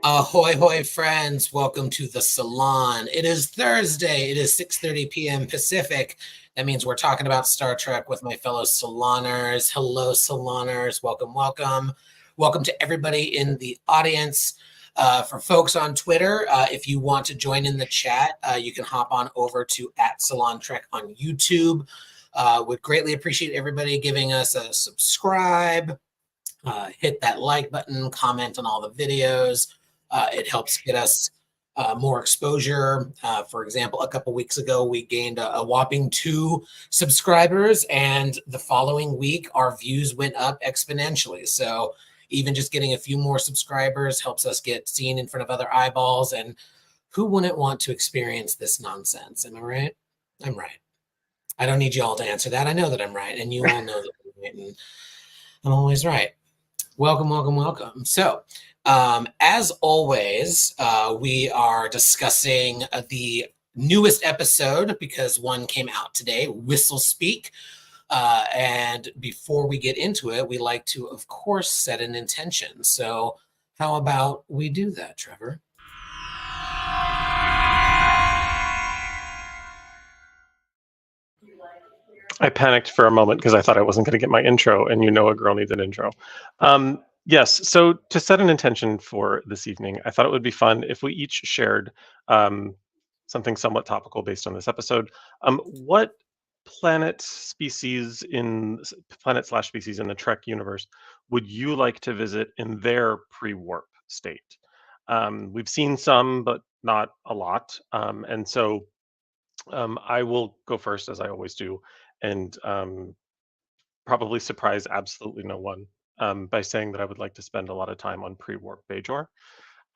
Ahoy, hoy, friends. Welcome to the Salon. It is Thursday. It is 6:30 p.m. Pacific. That means we're talking about Star Trek with my fellow Saloners. Hello, Saloners. Welcome, welcome. Welcome to everybody in the audience. For folks on Twitter, if you want to join in the chat, you can hop on over to @SalonTrek on YouTube. Would greatly appreciate everybody giving us a subscribe. Hit that like button, comment on all the videos. It helps get us more exposure. For example, a couple weeks ago, we gained a whopping 2 subscribers, and the following week, our views went up exponentially. So even just getting a few more subscribers helps us get seen in front of other eyeballs. And who wouldn't want to experience this nonsense? Am I right? I'm right. I don't need you all to answer that. I know that I'm right, and you all know that I'm right, and I'm always right. Welcome, welcome, welcome. So, as always, we are discussing the newest episode because one came out today, Whistlespeak. And before we get into it, we like to, of course, set an intention. So, how about we do that, Trevor? I panicked for a moment because I thought I wasn't going to get my intro, and a girl needs an intro. Yes, so to set an intention for this evening, I thought it would be fun if we each shared something somewhat topical based on this episode. What planet/species in the Trek universe would you like to visit in their pre-warp state? We've seen some, but not a lot, and so I will go first, as I always do, and probably surprise absolutely no one by saying that I would like to spend a lot of time on pre-warp Bajor.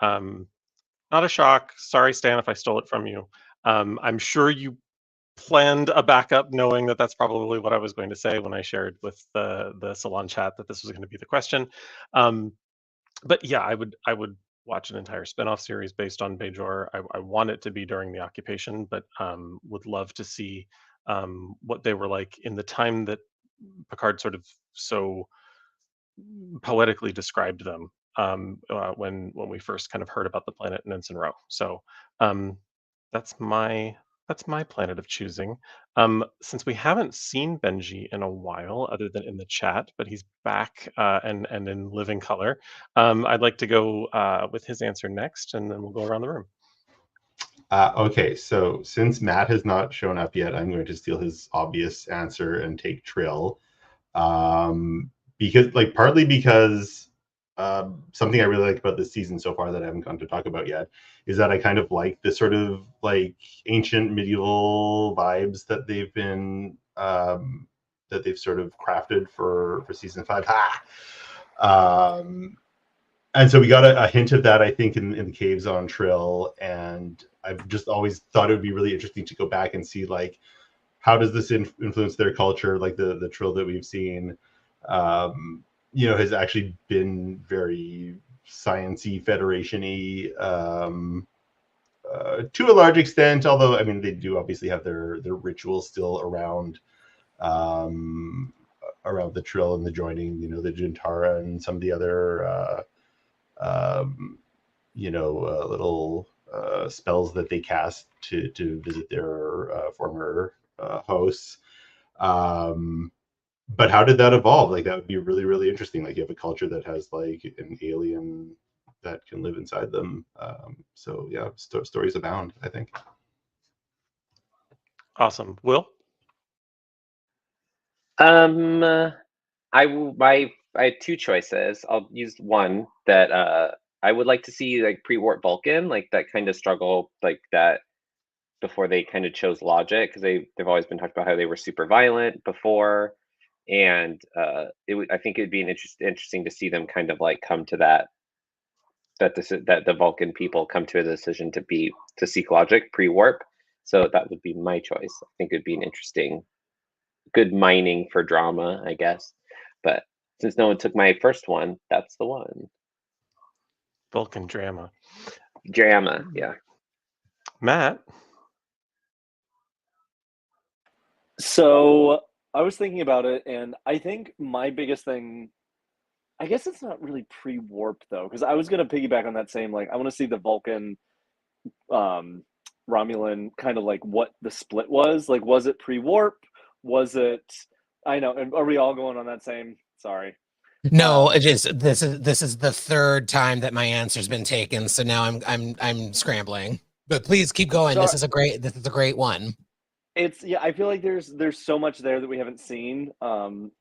Not a shock. Sorry, Stan, if I stole it from you. I'm sure you planned a backup, knowing that that's probably what I was going to say when I shared with the Salon chat that this was going to be the question. But yeah, I would watch an entire spinoff series based on Bajor. I want it to be during the occupation, but would love to see what they were like in the time that Picard sort of so poetically described them when we first kind of heard about the planet in Ensign Row. So that's my planet of choosing. Since we haven't seen Benji in a while, other than in the chat, but he's back and in living color, I'd like to go with his answer next, and then we'll go around the room. Okay, so since Matt has not shown up yet, I'm going to steal his obvious answer and take Trill. Partly because something I really like about this season so far that I haven't gone to talk about yet is that I kind of like the sort of like ancient medieval vibes that they've been that they've sort of crafted for season 5. And so we got a hint of that, I think, in the caves on Trill, and I've just always thought it would be really interesting to go back and see, like, how does this influence their culture, like the Trill that we've seen, has actually been very science-y, Federation-y, to a large extent, although, I mean, they do obviously have their rituals still around the Trill and the joining, the Jintara and some of the other little spells that they cast to visit their former hosts. But how did that evolve? Like, that would be really, really interesting. Like, you have a culture that has like an alien that can live inside them. So yeah, stories abound, I think. Awesome. Will? I have 2 choices. I'll use one that I would like to see, like, pre-warp Vulcan, like that kind of struggle, like that before they kind of chose logic, because they've always been talking about how they were super violent before, and I think it'd be interesting to see them kind of like come to that the Vulcan people come to a decision to seek logic pre-warp. So that would be my choice. I think it'd be an interesting, good mining for drama, I guess. But since no one took my first one, that's the one. Vulcan drama. Drama, yeah. Matt? So I was thinking about it, and I think my biggest thing I guess it's not really pre-warp though, because I was gonna piggyback on that same like I want to see the Vulcan, Romulan kind of like what the split was. Like, was it pre-warp? Was it? I know. And are we all going on that same? Sorry. No, it is this is the third time that my answer's been taken, so now I'm scrambling. But please keep going. So This is a great one. it's I feel like there's so much there that we haven't seen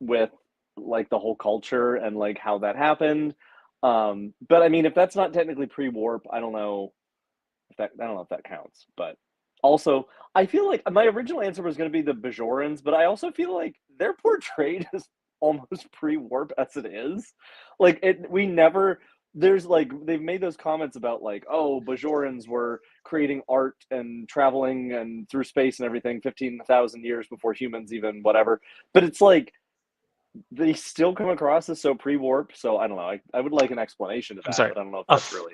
with like the whole culture and like how that happened. But I mean, if that's not technically pre-warp, I don't know if that counts. But also, I feel like my original answer was going to be the Bajorans, but I also feel like they're portrayed as almost pre-warp as it is. Like we never. There's like they've made those comments about like, oh, Bajorans were creating art and traveling and through space and everything 15,000 years before humans even whatever. But it's like they still come across as so pre-warp. So I don't know. I would like an explanation to that, sorry. but I don't know if that's really.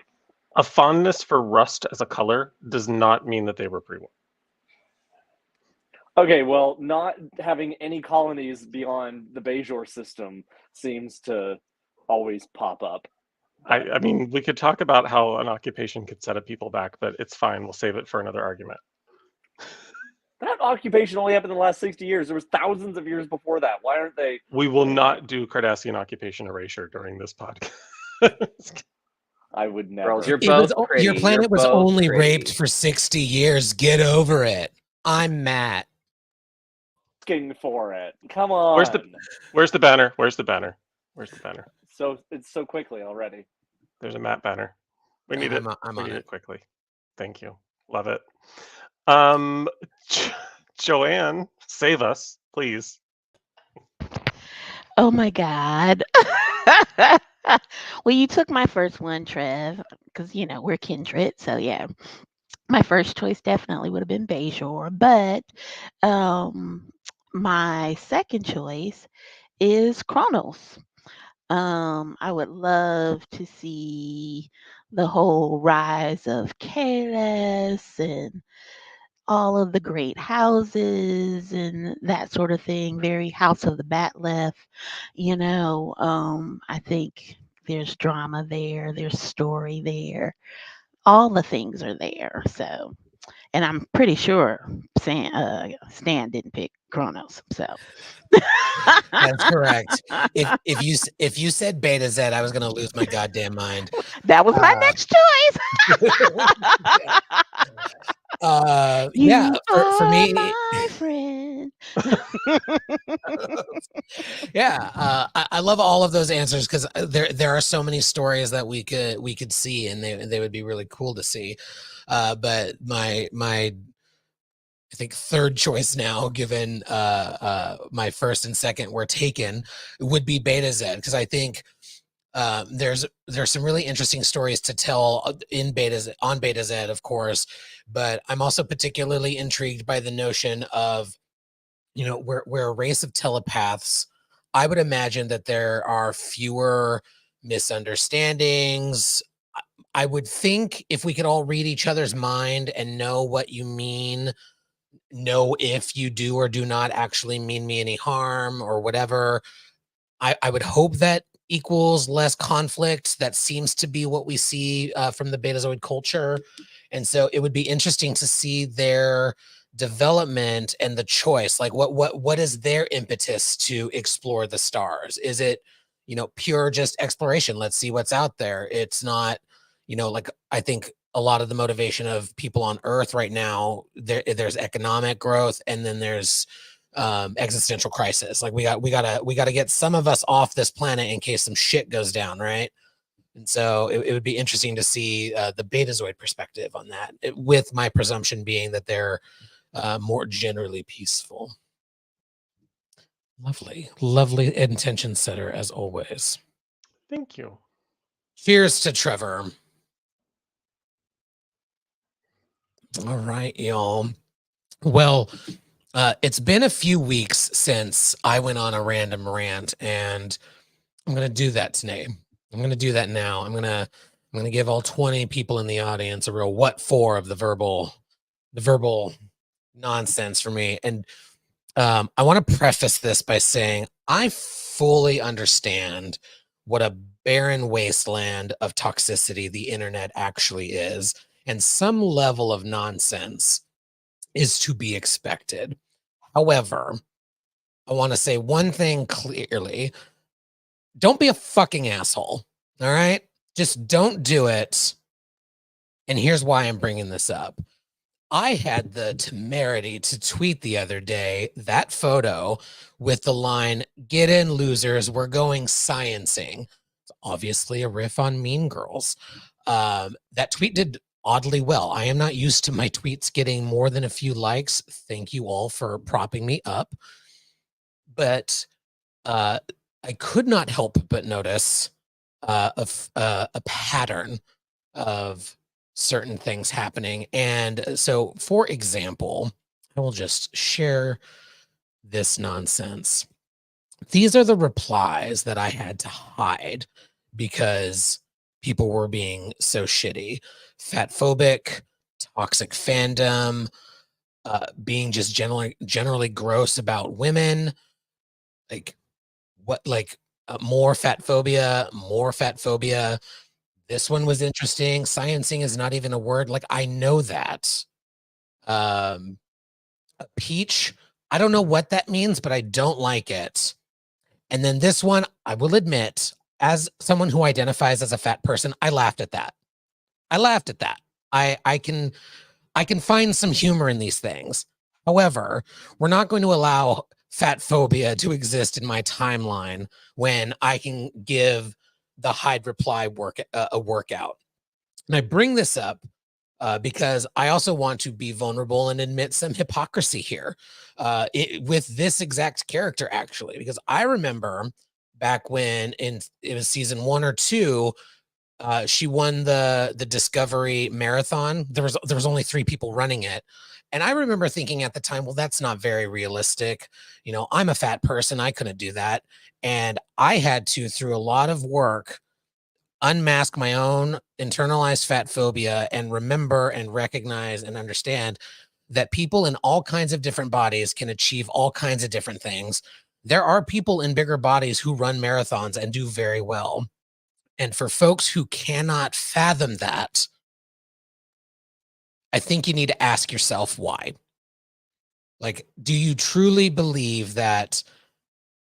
A fondness for rust as a color does not mean that they were pre-warp. Okay, well, not having any colonies beyond the Bajor system seems to always pop up. I mean, we could talk about how an occupation could set a people back, but it's fine. We'll save it for another argument. That occupation only happened in the last 60 years. There was thousands of years before that. Why aren't they? We will not do Cardassian occupation erasure during this podcast. I would never. Girls, you're both pretty. Your planet You're was both only pretty. raped for 60 years. Get over it. I'm Matt. Asking for it. Come on. Where's the banner? Where's the banner? Where's the banner? So it's so quickly already. There's a Matt banner. We need it. I'm we on need it. it quickly. Thank you. Love it. Joanne, save us, please. Oh my God. Well, you took my first one, Trev, because we're kindred. So yeah, my first choice definitely would have been Bajor, but my second choice is Kronos. I would love to see the whole rise of Kalis and all of the great houses and that sort of thing. Very House of the Batleth, I think there's drama there, there's story there, all the things are there. So, and I'm pretty sure Stan didn't pick Kronos. So That's correct. If you said Beta Z, I was gonna lose my goddamn mind. that was my next choice. Yeah, for me, my friend. yeah, I love all of those answers because there are so many stories that we could see, and they would be really cool to see. But my I think third choice now, given my first and second were taken, would be Beta Z, because I think there's some really interesting stories to tell on Beta Z, of course, but I'm also particularly intrigued by the notion of, we're a race of telepaths. I would imagine that there are fewer misunderstandings. I would think if we could all read each other's mind and know what you mean, know if you do or do not actually mean me any harm or whatever, I would hope that equals less conflict. That seems to be what we see from the Betazoid culture. And so it would be interesting to see their development and the choice. Like what is their impetus to explore the stars? Is it, pure just exploration? Let's see what's out there. It's not, like I think a lot of the motivation of people on Earth right now, there's economic growth, and then there's existential crisis. Like we gotta get some of us off this planet in case some shit goes down, right? And so it would be interesting to see the Betazoid perspective on that, with my presumption being that they're more generally peaceful. Lovely intention setter as always. Thank you. Cheers to Trevor. All right, y'all. Well, it's been a few weeks since I went on a random rant, and I'm going to do that today. I'm going to do that now. I'm going to give all 20 people in the audience a real what for of the verbal nonsense for me. And I want to preface this by saying I fully understand what a barren wasteland of toxicity the internet actually is, and some level of nonsense is to be expected. However, I want to say one thing clearly. Don't be a fucking asshole. All right? Just don't do it. And here's why I'm bringing this up. I had the temerity to tweet the other day that photo with the line, "Get in, losers, we're going sciencing." It's obviously a riff on Mean Girls. That tweet did oddly well. I am not used to my tweets getting more than a few likes. Thank you all for propping me up. But I could not help but notice a pattern of certain things happening. And so, for example, I will just share this nonsense. These are the replies that I had to hide because people were being so shitty. Fatphobic, toxic fandom, being just generally gross about women, like more fat phobia. This one was interesting. Sciencing is not even a word. Like, I know that. Peach, I don't know what that means, but I don't like it. And then this one, I will admit, as someone who identifies as a fat person, I laughed at that. I can find some humor in these things. However, we're not going to allow fat phobia to exist in my timeline when I can give the hide reply a workout. And I bring this up because I also want to be vulnerable and admit some hypocrisy here with this exact character, actually, because I remember back when it was season 1 or 2, she won the Discovery Marathon. There was only 3 people running it. And I remember thinking at the time, well, that's not very realistic. You know, I'm a fat person. I couldn't do that. And I had to, through a lot of work, unmask my own internalized fat phobia and remember and recognize and understand that people in all kinds of different bodies can achieve all kinds of different things. There are people in bigger bodies who run marathons and do very well. And for folks who cannot fathom that, I think you need to ask yourself why. Like, do you truly believe that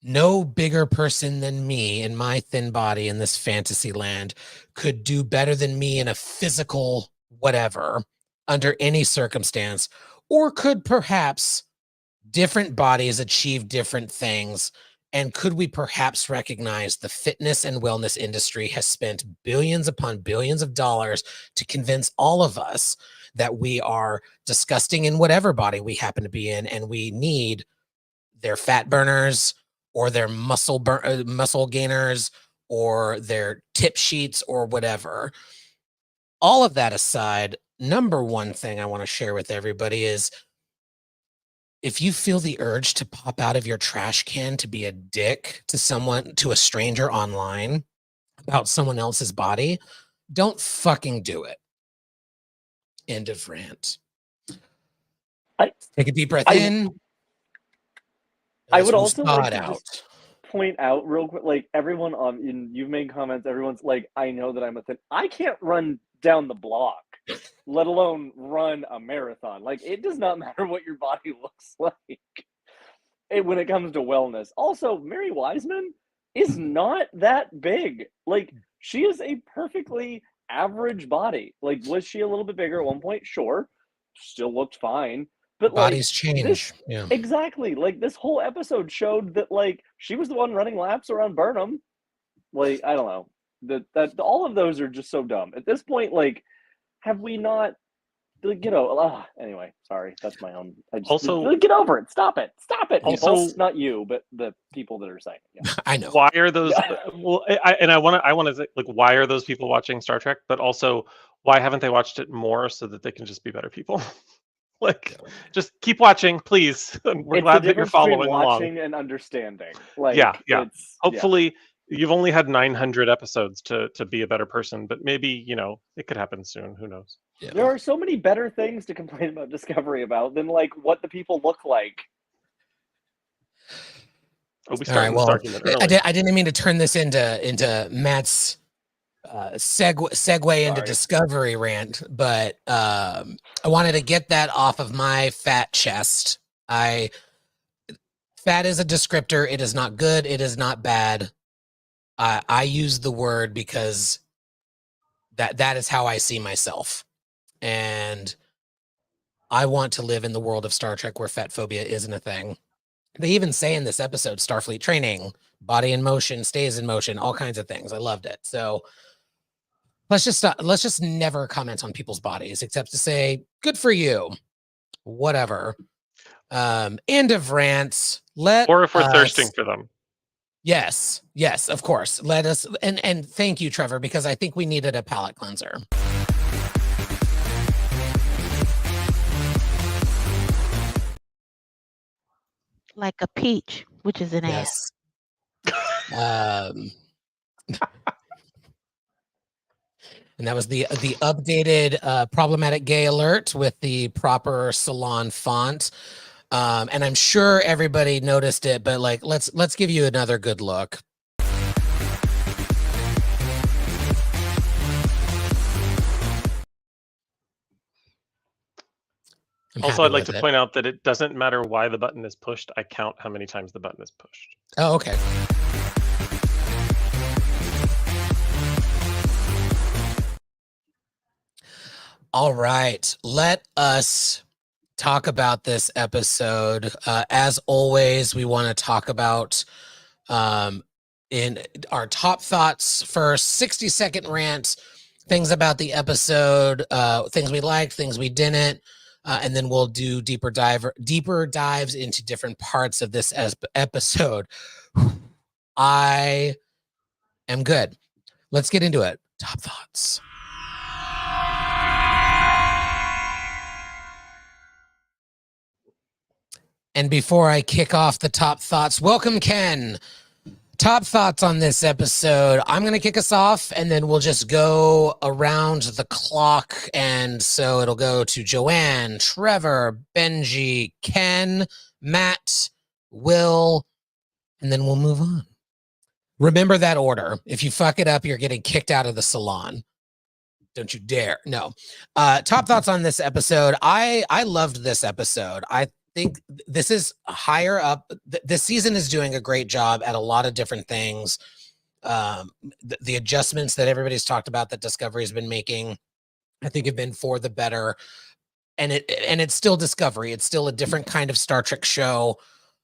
no bigger person than me in my thin body in this fantasy land could do better than me in a physical whatever under any circumstance? Or could perhaps different bodies achieve different things? And could we perhaps recognize the fitness and wellness industry has spent billions upon billions of dollars to convince all of us that we are disgusting in whatever body we happen to be in, and we need their fat burners or their muscle gainers or their tip sheets or whatever. All of that aside, number one thing I want to share with everybody is, if you feel the urge to pop out of your trash can to be a dick to a stranger online about someone else's body, don't fucking do it. End of rant. Take a deep breath in. I would also like to out. just point out real quick, like, everyone you've made comments, everyone's like, I know that I'm a thin. I can't run down the block, let alone run a marathon. Like, it does not matter what your body looks like when it comes to wellness. Also, Mary Wiseman is not that big. Like, she is a perfectly average body. Like, was she a little bit bigger at one point? Sure. Still looked fine. But bodies change. Yeah. Exactly. Like, this whole episode showed that, like, she was the one running laps around Burnham. Like, I don't know. That all of those are just so dumb. At this point, like, have we not, you know, anyway, sorry. That's my own. Also, get over it. Stop it. Stop it. Also, people. Not you, but the people that are saying it. Yeah. I know. Why are those? Well, I want to say, like, why are those people watching Star Trek? But also, why haven't they watched it more so that they can just be better people? Like, just keep watching, please. We're glad that you're following along. Watching and understanding. Like, yeah. Hopefully, you've only had 900 episodes to be a better person, but maybe, you know, it could happen soon. Who knows? Yeah. There are so many better things to complain about Discovery about than, like, what the people look like. Oh, we All started right. this Well, argument early. I didn't mean to turn this into Matt's segue into Sorry. Discovery rant, but I wanted to get that off of my fat chest. Fat is a descriptor. It is not good. It is not bad. I use the word because that is how I see myself, and I want to live in the world of Star Trek where fat phobia isn't a thing. They even say in this episode, Starfleet training, body in motion, stays in motion, all kinds of things. I loved it. So let's just never comment on people's bodies except to say, good for you. Whatever. End of rants. Or if we're thirsting for them. Yes, of course. Let us and thank you, Trevor, because I think we needed a palate cleanser. Like a peach, which is an ass. Yes. And that was the updated problematic gay alert with the proper Salon font. And I'm sure everybody noticed it, but like let's give you another good look. Also, I'd like to point out that it doesn't matter why the button is pushed. I count how many times the button is pushed. Oh, okay. All right. Let us talk about this episode. As always, we want to talk about in our top thoughts first, 60-second rant, things about the episode, things we liked, things we didn't. And then we'll do deeper dives into different parts of this episode. I am good. Let's get into it. Top thoughts. And before I kick off the top thoughts, welcome, Ken. Top thoughts on this episode. I'm going to kick us off, and then we'll just go around the clock. And so it'll go to Joanne, Trevor, Benji, Ken, Matt, Will, and then we'll move on. Remember that order. If you fuck it up, you're getting kicked out of the salon. Don't you dare. No. Top thoughts on this episode. I loved this episode. I think this is higher up. This season is doing a great job at a lot of different things. The adjustments that everybody's talked about that Discovery has been making, I think have been for the better. And it's still Discovery. It's still a different kind of Star Trek show.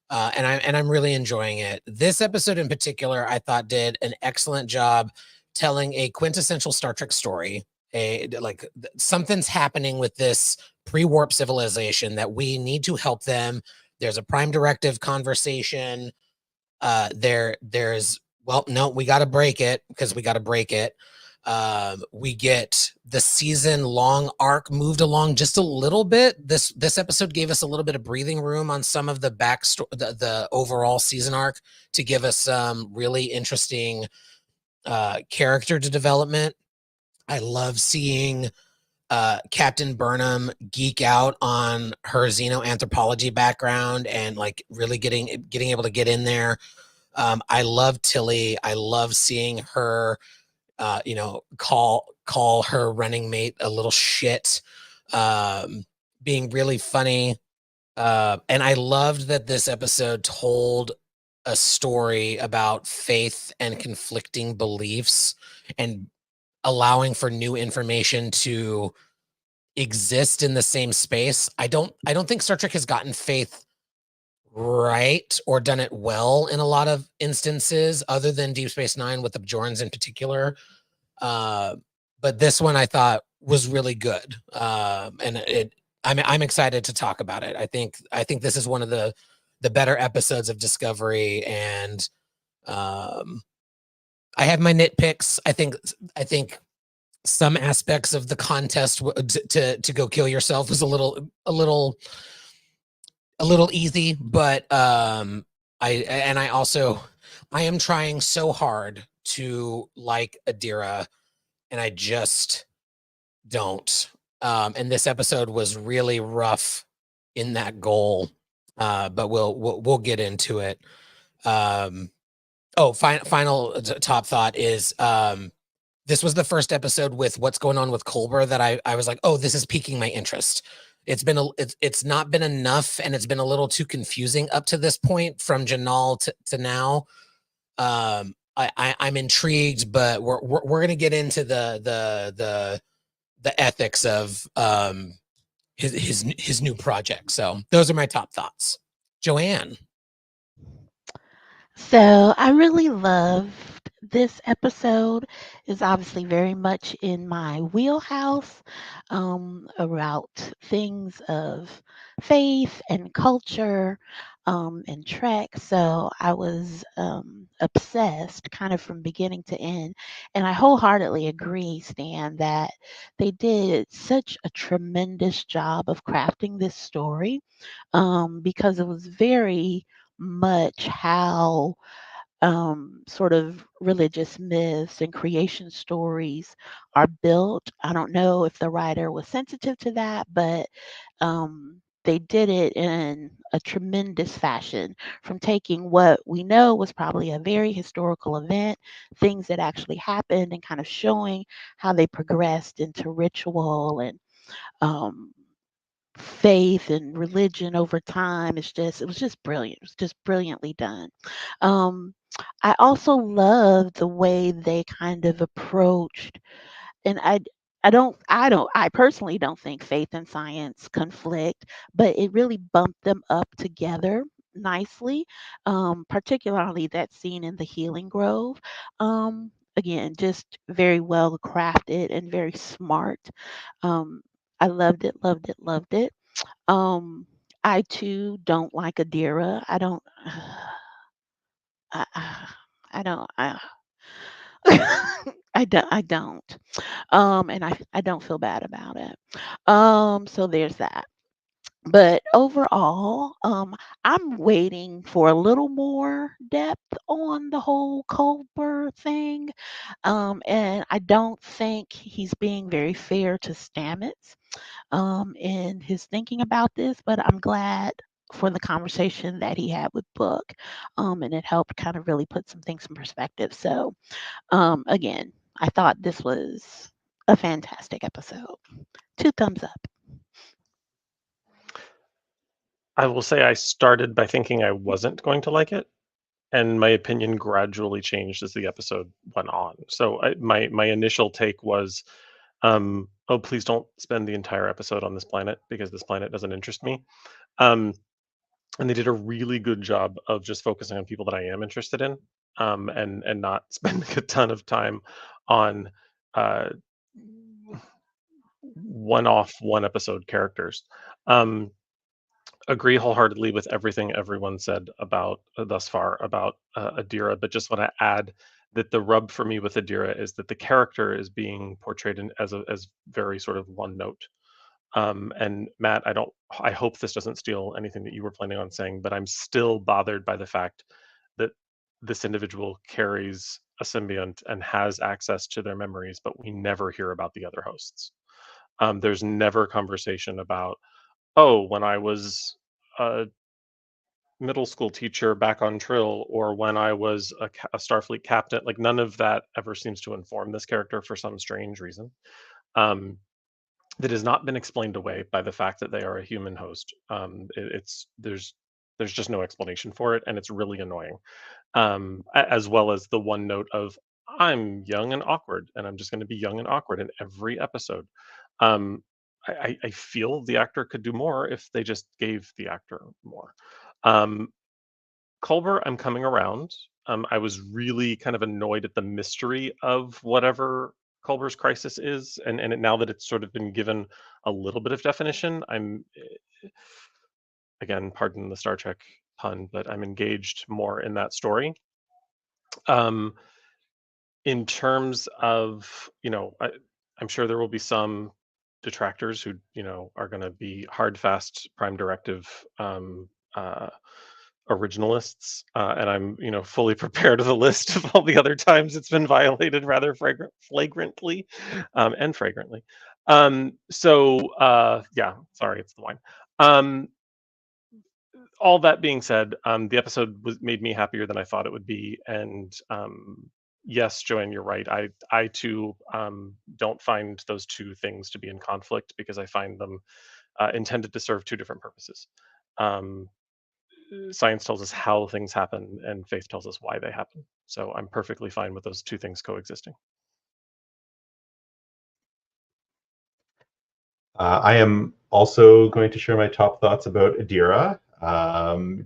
And I'm really enjoying it. This episode in particular, I thought did an excellent job telling a quintessential Star Trek story. Something's happening with this pre-warp civilization that we need to help them. There's a prime directive conversation. There's we got to break it because we got to break it. We get the season-long arc moved along just a little bit. This episode gave us a little bit of breathing room on some of the backstory, the overall season arc, to give us some really interesting character development. I love seeing Captain Burnham geek out on her xenoanthropology background and like really getting able to get in there. I love Tilly. I love seeing her call her running mate a little shit, being really funny. And I loved that this episode told a story about faith and conflicting beliefs and allowing for new information to exist in the same space. I don't think Star Trek has gotten faith right or done it well in a lot of instances, other than Deep Space Nine with the Bajorans in particular. But this one I thought was really good. And I'm excited to talk about it. I think this is one of the better episodes of Discovery, and I have my nitpicks. I think some aspects of the contest to go kill yourself was a little easy, but I am trying so hard to like Adira, and I just don't. And this episode was really rough in that goal, but we'll get into it. Final top thought is this was the first episode with what's going on with Culber that I was like, oh, this is piquing my interest. It's not been enough, and it's been a little too confusing up to this point from Janal to now. I'm intrigued, but we're gonna get into the ethics of his new project. So those are my top thoughts. Joanne. So I really loved this episode. Is obviously very much in my wheelhouse, about things of faith and culture, and Trek. So I was obsessed kind of from beginning to end. And I wholeheartedly agree, Stan, that they did such a tremendous job of crafting this story, because it was very much how sort of religious myths and creation stories are built. I don't know if the writer was sensitive to that, but they did it in a tremendous fashion, from taking what we know was probably a very historical event, things that actually happened, and kind of showing how they progressed into ritual and um, faith and religion over time. It was just brilliant. It was just brilliantly done. Um, I also love the way they kind of approached, and I personally don't think faith and science conflict, but it really bumped them up together nicely. Particularly that scene in the Healing Grove. Again, just very well crafted and very smart. Um, I loved it, loved it, loved it. Um, I too don't like Adira. I don't. I don't. I don't. And I don't feel bad about it. So there's that. But overall, I'm waiting for a little more depth on the whole Culber thing. And I don't think he's being very fair to Stamets in his thinking about this, but I'm glad for the conversation that he had with Book. And it helped kind of really put some things in perspective. So, again, I thought this was a fantastic episode. 2 thumbs up. I will say I started by thinking I wasn't going to like it, and my opinion gradually changed as the episode went on. So my initial take was, oh, please don't spend the entire episode on this planet because this planet doesn't interest me. Um, and they did a really good job of just focusing on people that I am interested in, and not spending a ton of time on uh, one-off, one-episode characters. Um, agree wholeheartedly with everything everyone said about thus far about Adira, but just want to add that the rub for me with Adira is that the character is being portrayed as very sort of one note. And Matt, I hope this doesn't steal anything that you were planning on saying, but I'm still bothered by the fact that this individual carries a symbiont and has access to their memories, but we never hear about the other hosts. There's never conversation about, oh, when I was a middle school teacher back on Trill, or when I was a Starfleet captain. Like, none of that ever seems to inform this character for some strange reason. That has not been explained away by the fact that they are a human host. It's there's just no explanation for it, and it's really annoying. As well as the one note of, I'm young and awkward, and I'm just going to be young and awkward in every episode. Um, I feel the actor could do more if they just gave the actor more. Um, Culber, I'm coming around. I was really kind of annoyed at the mystery of whatever Culber's crisis is, now that it's sort of been given a little bit of definition, I'm again, pardon the Star Trek pun, but I'm engaged more in that story. Um, in terms of, I'm sure there will be some detractors who, are going to be hard, fast Prime Directive originalists, and I'm fully prepared with a list of all the other times it's been violated rather flagrantly, and fragrantly. Yeah, sorry, it's the wine. all that being said, the episode made me happier than I thought it would be, and yes, Joanne, you're right. I too don't find those two things to be in conflict because I find them intended to serve two different purposes. Science tells us how things happen, and faith tells us why they happen. So I'm perfectly fine with those two things coexisting. I am also going to share my top thoughts about Adira,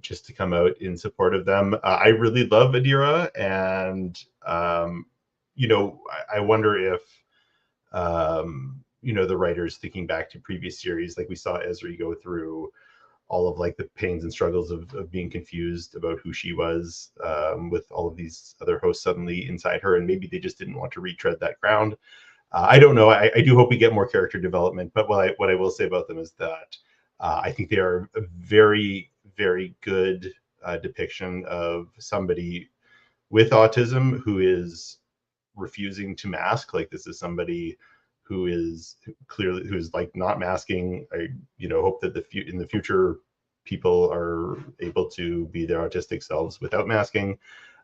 just to come out in support of them. I really love Adira, and I wonder if the writers thinking back to previous series, like we saw Ezri go through all of like the pains and struggles of being confused about who she was, with all of these other hosts suddenly inside her, and maybe they just didn't want to retread that ground. I don't know. I do hope we get more character development, but what I will say about them is that I think they are a very, very good depiction of somebody with autism who is refusing to mask. Like, this is somebody who is like not masking. I hope that in the future people are able to be their autistic selves without masking.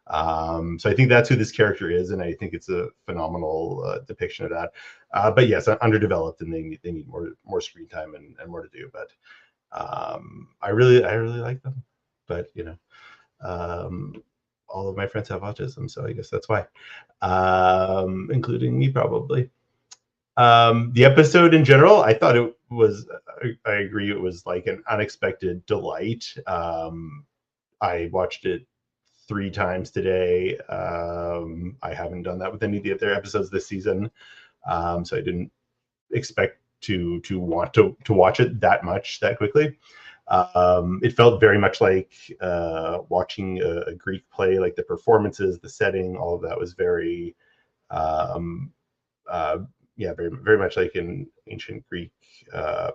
So I think that's who this character is, and I think it's a phenomenal depiction of that. But yes, underdeveloped, and they need more screen time and more to do. But I really like them. But all of my friends have autism, so I guess that's why, including me probably. The episode in general, I thought it was. I agree, it was like an unexpected delight. I watched it 3 times today. I haven't done that with any of the other episodes this season, so I didn't expect to want to watch it that much that quickly. It felt very much like watching a Greek play. Like the performances, the setting, all of that was very, very, very much like an ancient Greek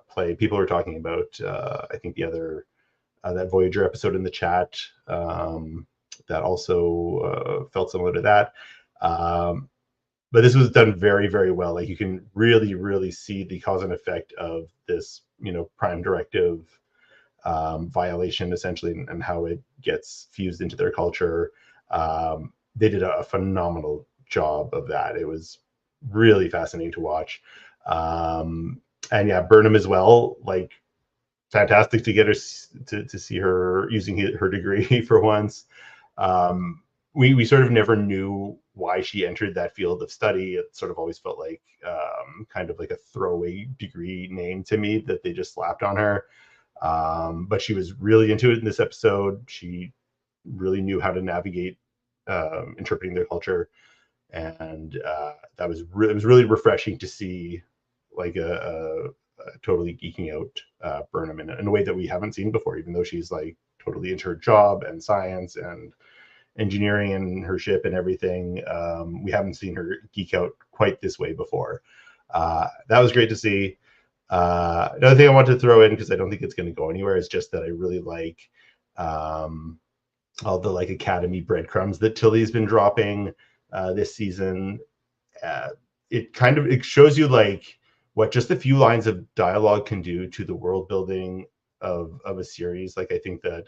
play. People were talking about, I think the other that Voyager episode in the chat, that also felt similar to that. But this was done very, very well. Like, you can really, really see the cause and effect of this, Prime Directive violation, essentially, and how it gets fused into their culture. They did a phenomenal job of that. It was really fascinating to watch. And yeah, Burnham as well. Like, fantastic to get her to see her using her degree for once. We sort of never knew why she entered that field of study. It sort of always felt like kind of like a throwaway degree name to me that they just slapped on her. But she was really into it in this episode. She really knew how to navigate interpreting their culture, and it was really refreshing to see, like a totally geeking out Burnham in a way that we haven't seen before, even though she's like totally into her job and science and engineering and her ship and everything. We haven't seen her geek out quite this way before. That was great to see. Another thing I want to throw in, because I don't think it's going to go anywhere, is just that I really like all the like Academy breadcrumbs that Tilly's been dropping this season. It shows you like what just a few lines of dialogue can do to the world building of a series. Like, I think that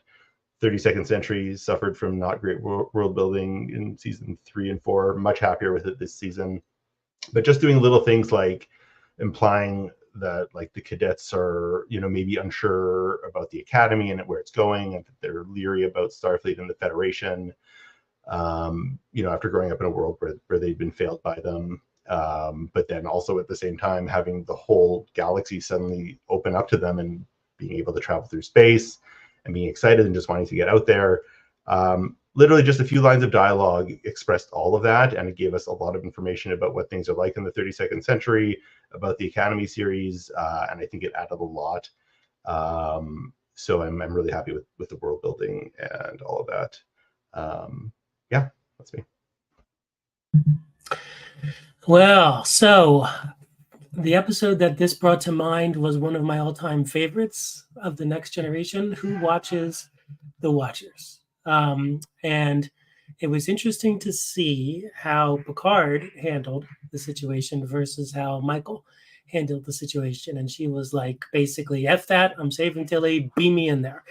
32nd Century suffered from not great world building in season 3 and 4. Much happier with it this season. But just doing little things like implying that like the cadets are, maybe unsure about the Academy and where it's going, and that they're leery about Starfleet and the Federation, after growing up in a world where they've been failed by them. But then also at the same time having the whole galaxy suddenly open up to them and being able to travel through space and being excited and just wanting to get out there. Literally just a few lines of dialogue expressed all of that, and it gave us a lot of information about what things are like in the 32nd century, about the Academy series, and I think it added a lot. So I'm really happy with the world building and all of that. Yeah, that's me. Well, so the episode that this brought to mind was one of my all-time favorites of The Next Generation, Who Watches the Watchers? And it was interesting to see how Picard handled the situation versus how Michael handled the situation. And she was like, basically, F that, I'm saving Tilly, beam me in there.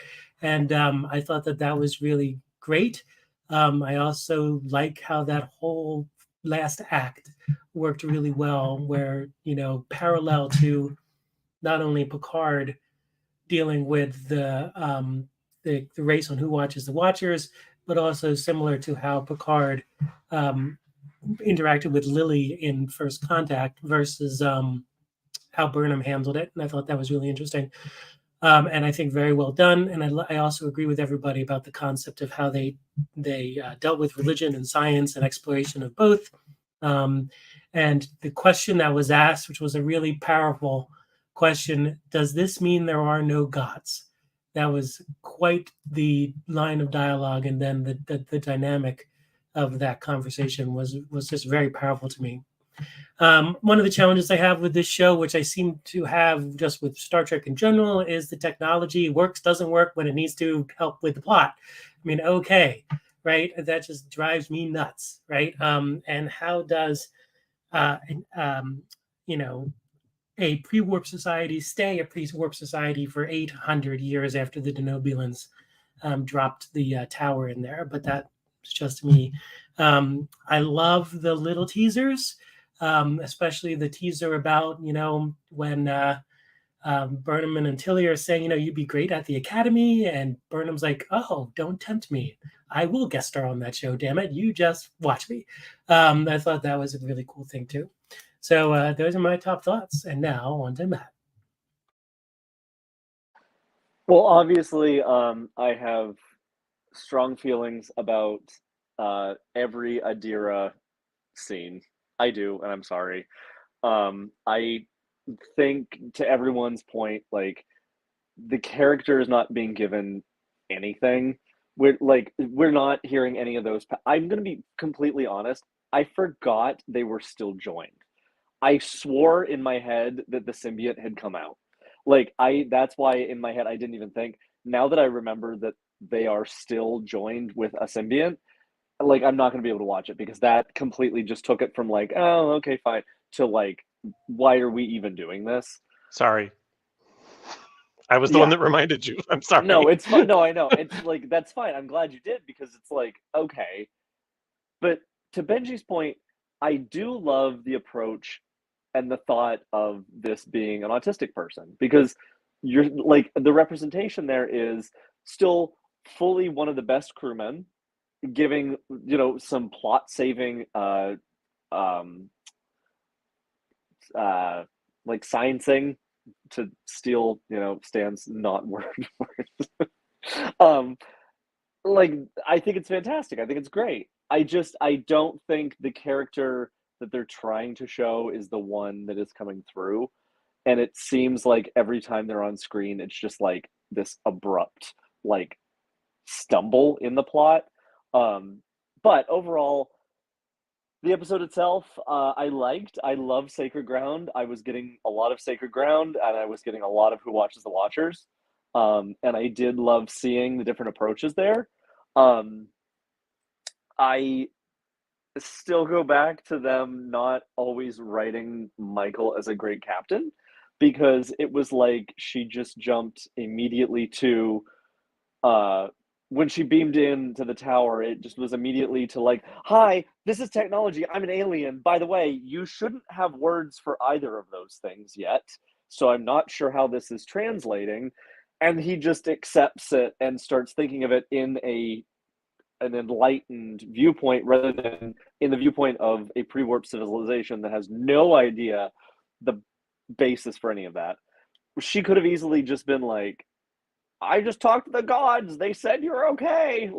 And I thought that was really great. I also like how that whole last act worked really well, where, parallel to not only Picard dealing with the race on who watches the Watchers, but also similar to how Picard interacted with Lily in First Contact versus how Burnham handled it. And I thought that was really interesting. And I think very well done. And I also agree with everybody about the concept of how they dealt with religion and science and exploration of both. And the question that was asked, which was a really powerful question, does this mean there are no gods? That was quite the line of dialogue, and then the dynamic of that conversation was just very powerful to me. One of the challenges I have with this show, which I seem to have just with Star Trek in general, is the technology works, doesn't work when it needs to help with the plot. I mean, okay, right? That just drives me nuts, right? And how does, a pre-warp society stay a pre-warp society for 800 years after the Denobulans dropped the tower in there? But that's just me. I love the little teasers. Especially the teaser about, when Burnham and Lt are saying, you'd be great at the Academy. And Burnham's like, oh, don't tempt me. I will guest star on that show, damn it. You just watch me. I thought that was a really cool thing, too. So those are my top thoughts. And now on to Matt. Well, obviously, I have strong feelings about every Adira scene. I do, and I'm sorry. I think, to everyone's point, like, the character is not being given anything. We're not hearing any of those. I'm gonna be completely honest. I forgot they were still joined. I swore in my head that the symbiote had come out. That's why in my head I didn't even think. Now that I remember that they are still joined with a symbiont, I'm not going to be able to watch it, because that completely just took it from oh, okay, fine, to why are we even doing this? Sorry. I was the one that reminded you. I'm sorry. No, it's fine. No, I know. It's that's fine. I'm glad you did, because it's okay. But to Benji's point, I do love the approach and the thought of this being an autistic person, because you're the representation there is still fully one of the best crewmen, giving some plot saving sciencing, to steal Stan's not word I think it's fantastic. I think it's great. I don't think the character that they're trying to show is the one that is coming through, and it seems like every time they're on screen it's just this abrupt stumble in the plot. But overall, the episode itself, I liked. I love Sacred Ground. I was getting a lot of Sacred Ground, and I was getting a lot of Who Watches the Watchers. And I did love seeing the different approaches there. I still go back to them not always writing Michael as a great captain, because it was like she just jumped immediately to when she beamed into the tower, it just was immediately to hi, this is technology, I'm an alien. By the way, you shouldn't have words for either of those things yet, so I'm not sure how this is translating. And he just accepts it and starts thinking of it in an enlightened viewpoint, rather than in the viewpoint of a pre-warp civilization that has no idea the basis for any of that. She could have easily just been I just talked to the gods. They said you're okay.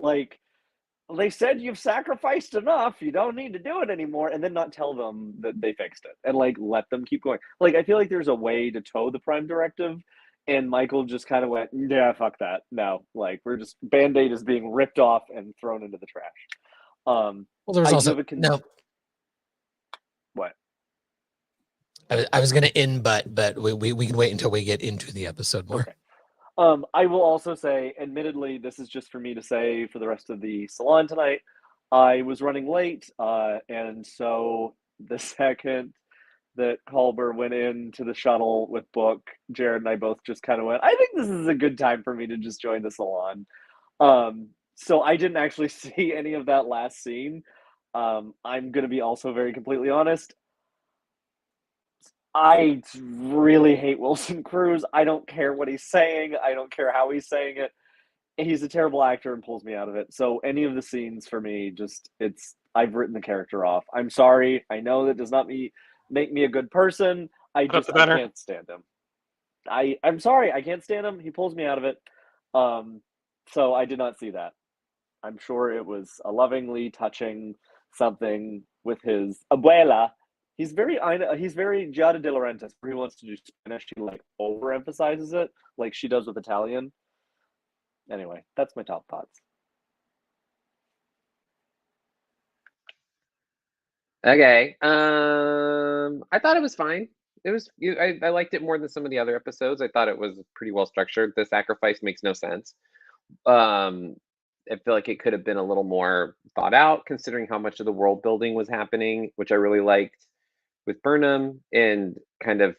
They said you've sacrificed enough. You don't need to do it anymore. And then not tell them that they fixed it, and let them keep going. I feel like there's a way to toe the Prime Directive, and Michael just kind of went, yeah, fuck that. No, we're just, Band-Aid is being ripped off and thrown into the trash. Well, there was also no. What? I was going to end, but we can wait until we get into the episode more. Okay. I will also say, admittedly, this is just for me to say for the rest of the salon tonight, I was running late, and so the second that Culber went into the shuttle with Book, Jared and I both just kind of went, I think this is a good time for me to just join the Salon. So I didn't actually see any of that last scene. I'm going to be also very completely honest. I really hate Wilson Cruz. I don't care what he's saying. I don't care how he's saying it. He's a terrible actor and pulls me out of it. So any of the scenes for me, I've written the character off. I'm sorry. I know that does not make me a good person. I can't stand him. I'm sorry. I can't stand him. He pulls me out of it. So I did not see that. I'm sure it was a lovingly touching something with his abuela. He's very Giada De Laurentiis, where he wants to do Spanish. He like overemphasizes it, like she does with Italian. Anyway, that's my top thoughts. Okay. I thought it was fine. It was. I liked it more than some of the other episodes. I thought it was pretty well structured. The sacrifice makes no sense. I feel like it could have been a little more thought out, considering how much of the world building was happening, which I really liked with Burnham, and kind of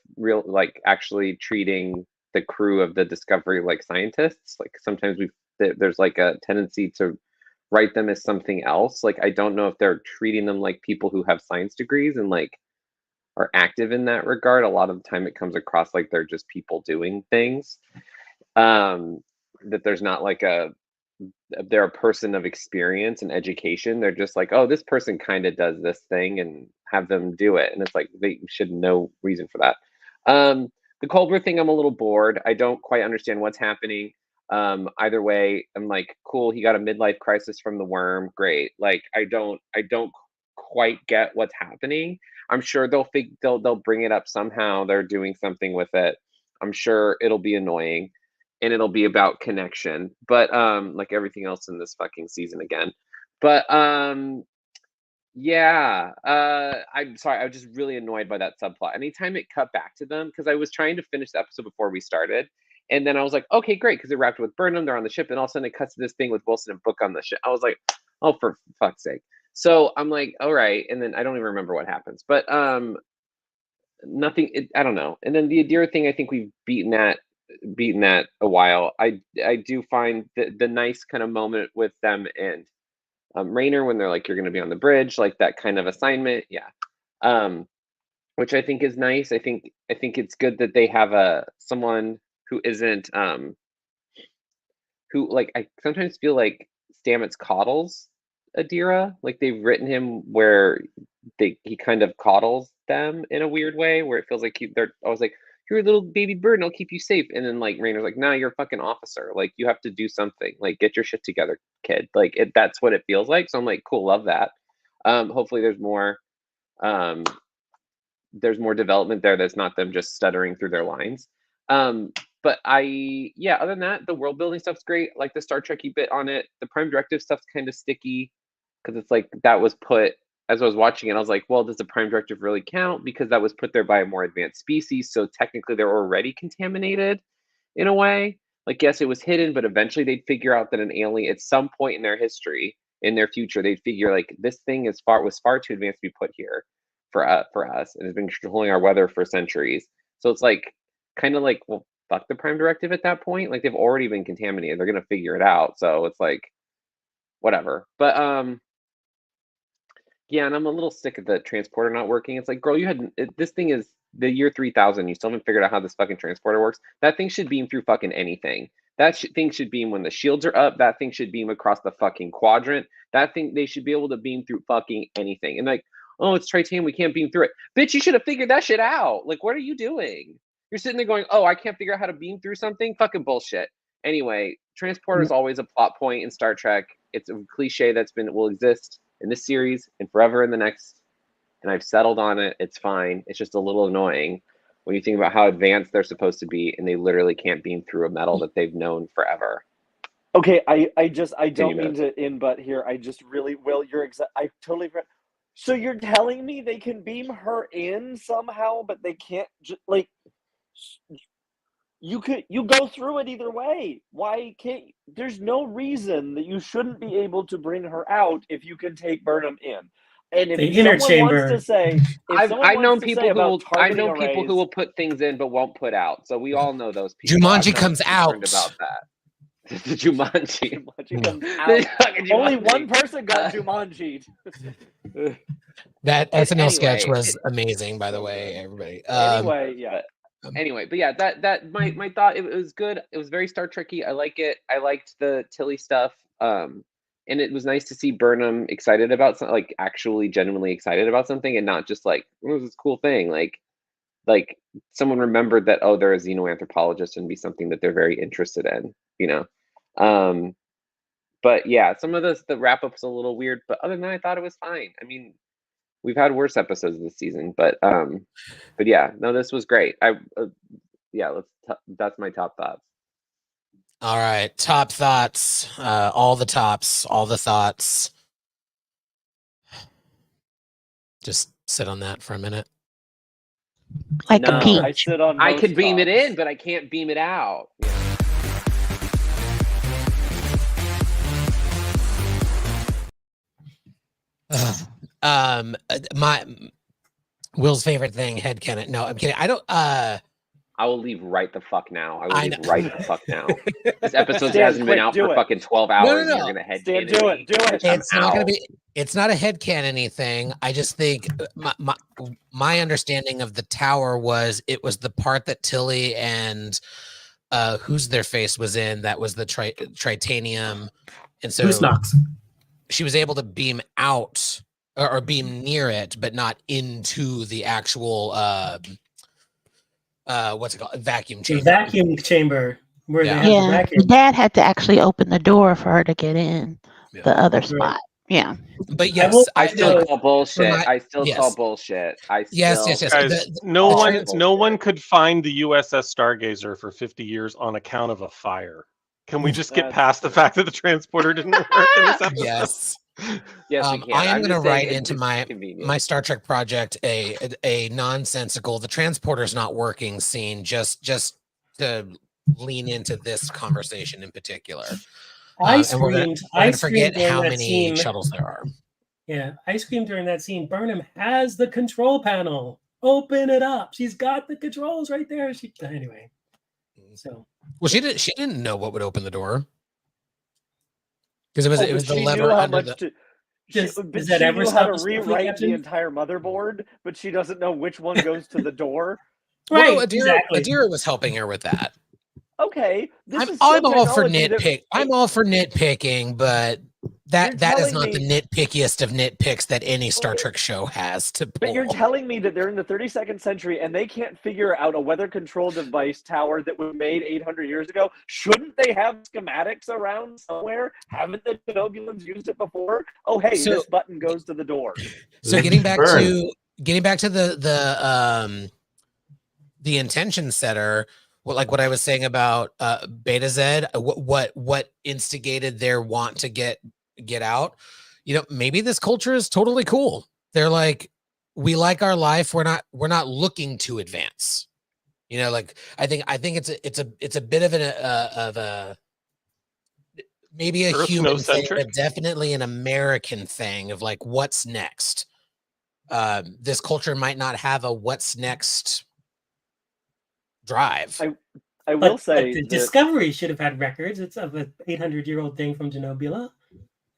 actually treating the crew of the Discovery like scientists. Like sometimes there's like a tendency to write them as something else. Like I don't know if they're treating them like people who have science degrees and like are active in that regard. A lot of the time it comes across like they're just people doing things. That there's not like they're a person of experience and education. They're just like, oh, this person kind of does this thing, and have them do it. And it's like, they should no reason for that. The Culber thing, I'm a little bored. I don't quite understand what's happening. Either way, I'm like, cool, he got a midlife crisis from the worm. Great. Like, I don't quite get what's happening. I'm sure they'll bring it up somehow. They're doing something with it. I'm sure it'll be annoying. And it'll be about connection, but like everything else in this fucking season again. But yeah, I'm sorry, I was just really annoyed by that subplot. Anytime it cut back to them, because I was trying to finish the episode before we started, and then I was like, okay, great, because it wrapped with Burnham, they're on the ship, and all of a sudden it cuts to this thing with Wilson and Book on the ship. I was like, oh, for fuck's sake. So I'm like, all right, and then I don't even remember what happens, but nothing. I don't know. And then the Adira thing, I think we've beaten that a while. I do find the nice kind of moment with them and Raynor when they're like, you're going to be on the bridge, like that kind of assignment. Yeah. Which I think is nice. I think it's good that they have someone who isn't who, like, I sometimes feel like Stamets coddles Adira. Like they've written him where he kind of coddles them in a weird way, where it feels like they're always like, you're a little baby bird and I'll keep you safe. And then like Raynor's like, nah, you're a fucking officer. Like you have to do something. Like get your shit together, kid. Like that's what it feels like. So I'm like, cool, love that. Hopefully there's more development there that's not them just stuttering through their lines. But other than that, the world building stuff's great. Like the Star Trek-y bit on it. The Prime Directive stuff's kind of sticky because it's like that was put, as I was watching it, I was like, well, does the Prime Directive really count? Because that was put there by a more advanced species. So technically they're already contaminated in a way. Like, yes, it was hidden, but eventually they'd figure out that an alien, at some point in their history, in their future, they'd figure like this thing was far too advanced to be put here for us, and has been controlling our weather for centuries. So it's like, kind of like, well, fuck the Prime Directive at that point. Like they've already been contaminated. They're going to figure it out. So it's like, whatever. But, yeah, and I'm a little sick of the transporter not working. It's like, girl, this thing is the year 3000. You still haven't figured out how this fucking transporter works. That thing should beam through fucking anything. That thing should beam when the shields are up. That thing should beam across the fucking quadrant. They should be able to beam through fucking anything. And like, oh, it's Tritanium, we can't beam through it. Bitch, you should have figured that shit out. Like, what are you doing? You're sitting there going, oh, I can't figure out how to beam through something? Fucking bullshit. Anyway, transporter is always a plot point in Star Trek. It's a cliche will exist in this series and forever in the next, and I've settled on it. It's fine. It's just a little annoying when you think about how advanced they're supposed to be, and they literally can't beam through a metal that they've known forever. Okay, I don't mean to in-butt here. I just really will. I totally forgot. So you're telling me they can beam her in somehow, but they can't like. You go through it either way. Why can't? There's no reason that you shouldn't be able to bring her out if you can take Burnham in. And if The inner someone chamber. wants to say, I've known people who will. I've targeting known people who arrays- will put things in but won't put out. So we all know those people. Jumanji I'm not comes concerned out. about that. The Jumanji. Jumanji comes The out. fucking Only Jumanji. one person got Jumanji. That SNL sketch Anyway, was amazing, by the way, everybody. Anyway, but yeah, that my thought, it was good. It was very Star Trek-y. I like it. I liked the Tilly stuff. And it was nice to see Burnham excited about something, like actually genuinely excited about something, and not just like, oh, this cool thing. Like someone remembered that, oh, they're a xenoanthropologist and be something that they're very interested in, you know. But yeah, some of the wrap up's a little weird, but other than that, I thought it was fine. I mean, we've had worse episodes this season, but yeah, no, this was great. That's my top thoughts. All right, top thoughts. All the tops, all the thoughts. Just sit on that for a minute. Like no, a peach. I sit on. I most could beam it tops. in, but I can't beam it out. My Will's favorite thing, headcanon. No, I'm kidding. I don't. I will leave right the fuck now. I will I leave know. right the fuck now. This episode Stan, hasn't been quick, out do for it. fucking 12 hours. No. And you're gonna head Stan, do it. Do it. It's not going to be. It's not a headcanon thing. I just think my understanding of the tower was it was the part that Tilly and who's their face was in, that was the tritanium, and so Who's knocks? she was able to beam out or beam near it, but not into the actual what's it called, vacuum The chamber. vacuum chamber where Yeah. they have the Yeah, vacuum. Dad had to actually open the door for her to get in Yeah. the other Right. spot. Yeah. But yes, will- I still call bullshit. my- I still yes. call bullshit. Yes. Guys, no one could find the USS Stargazer for 50 years on account of a fire. Can we just get That's past the fact that the transporter didn't work in this episode? Yes. Yes, we can. I am I'm going to just saying write it's into just convenient. my Star Trek project a nonsensical "the transporter's not working" scene just to lean into this conversation in particular. I And we're screamed. gonna I forget screamed during how that many scene. shuttles there are. Yeah, I screamed during that scene. Burnham has the control panel. Open it up. She's got the controls right there. Anyway. So Well, she didn't know what would open the door because it was the she lever knew how under much the. to. Does But that she ever knew how stop to us, Starfleet rewrite Captain? the entire motherboard, but she doesn't know which one goes to the door. right, Well, no, exactly. Adira was helping her with that. Okay, this is I'm still all for technology that- nitpick. I'm all for nitpicking, but that is telling not the me- nitpickiest of nitpicks that any Star Trek show has to pull. But you're telling me that they're in the 32nd century and they can't figure out a weather control device tower that was made 800 years ago? Shouldn't they have schematics around somewhere? Haven't the Denobulans used it before? Oh, hey, So- this button goes to the door. So getting back Burn. to the intention setter, what I was saying about Beta Z, what instigated their want to get out. Maybe this culture is totally cool. They're like, we like our life. We're not looking to advance. I think it's a bit of a maybe a human thing, but definitely an American thing of like, what's next? This culture might not have a what's next drive. I will say the that Discovery should have had records. It's of an 800-year-old thing from Denobula.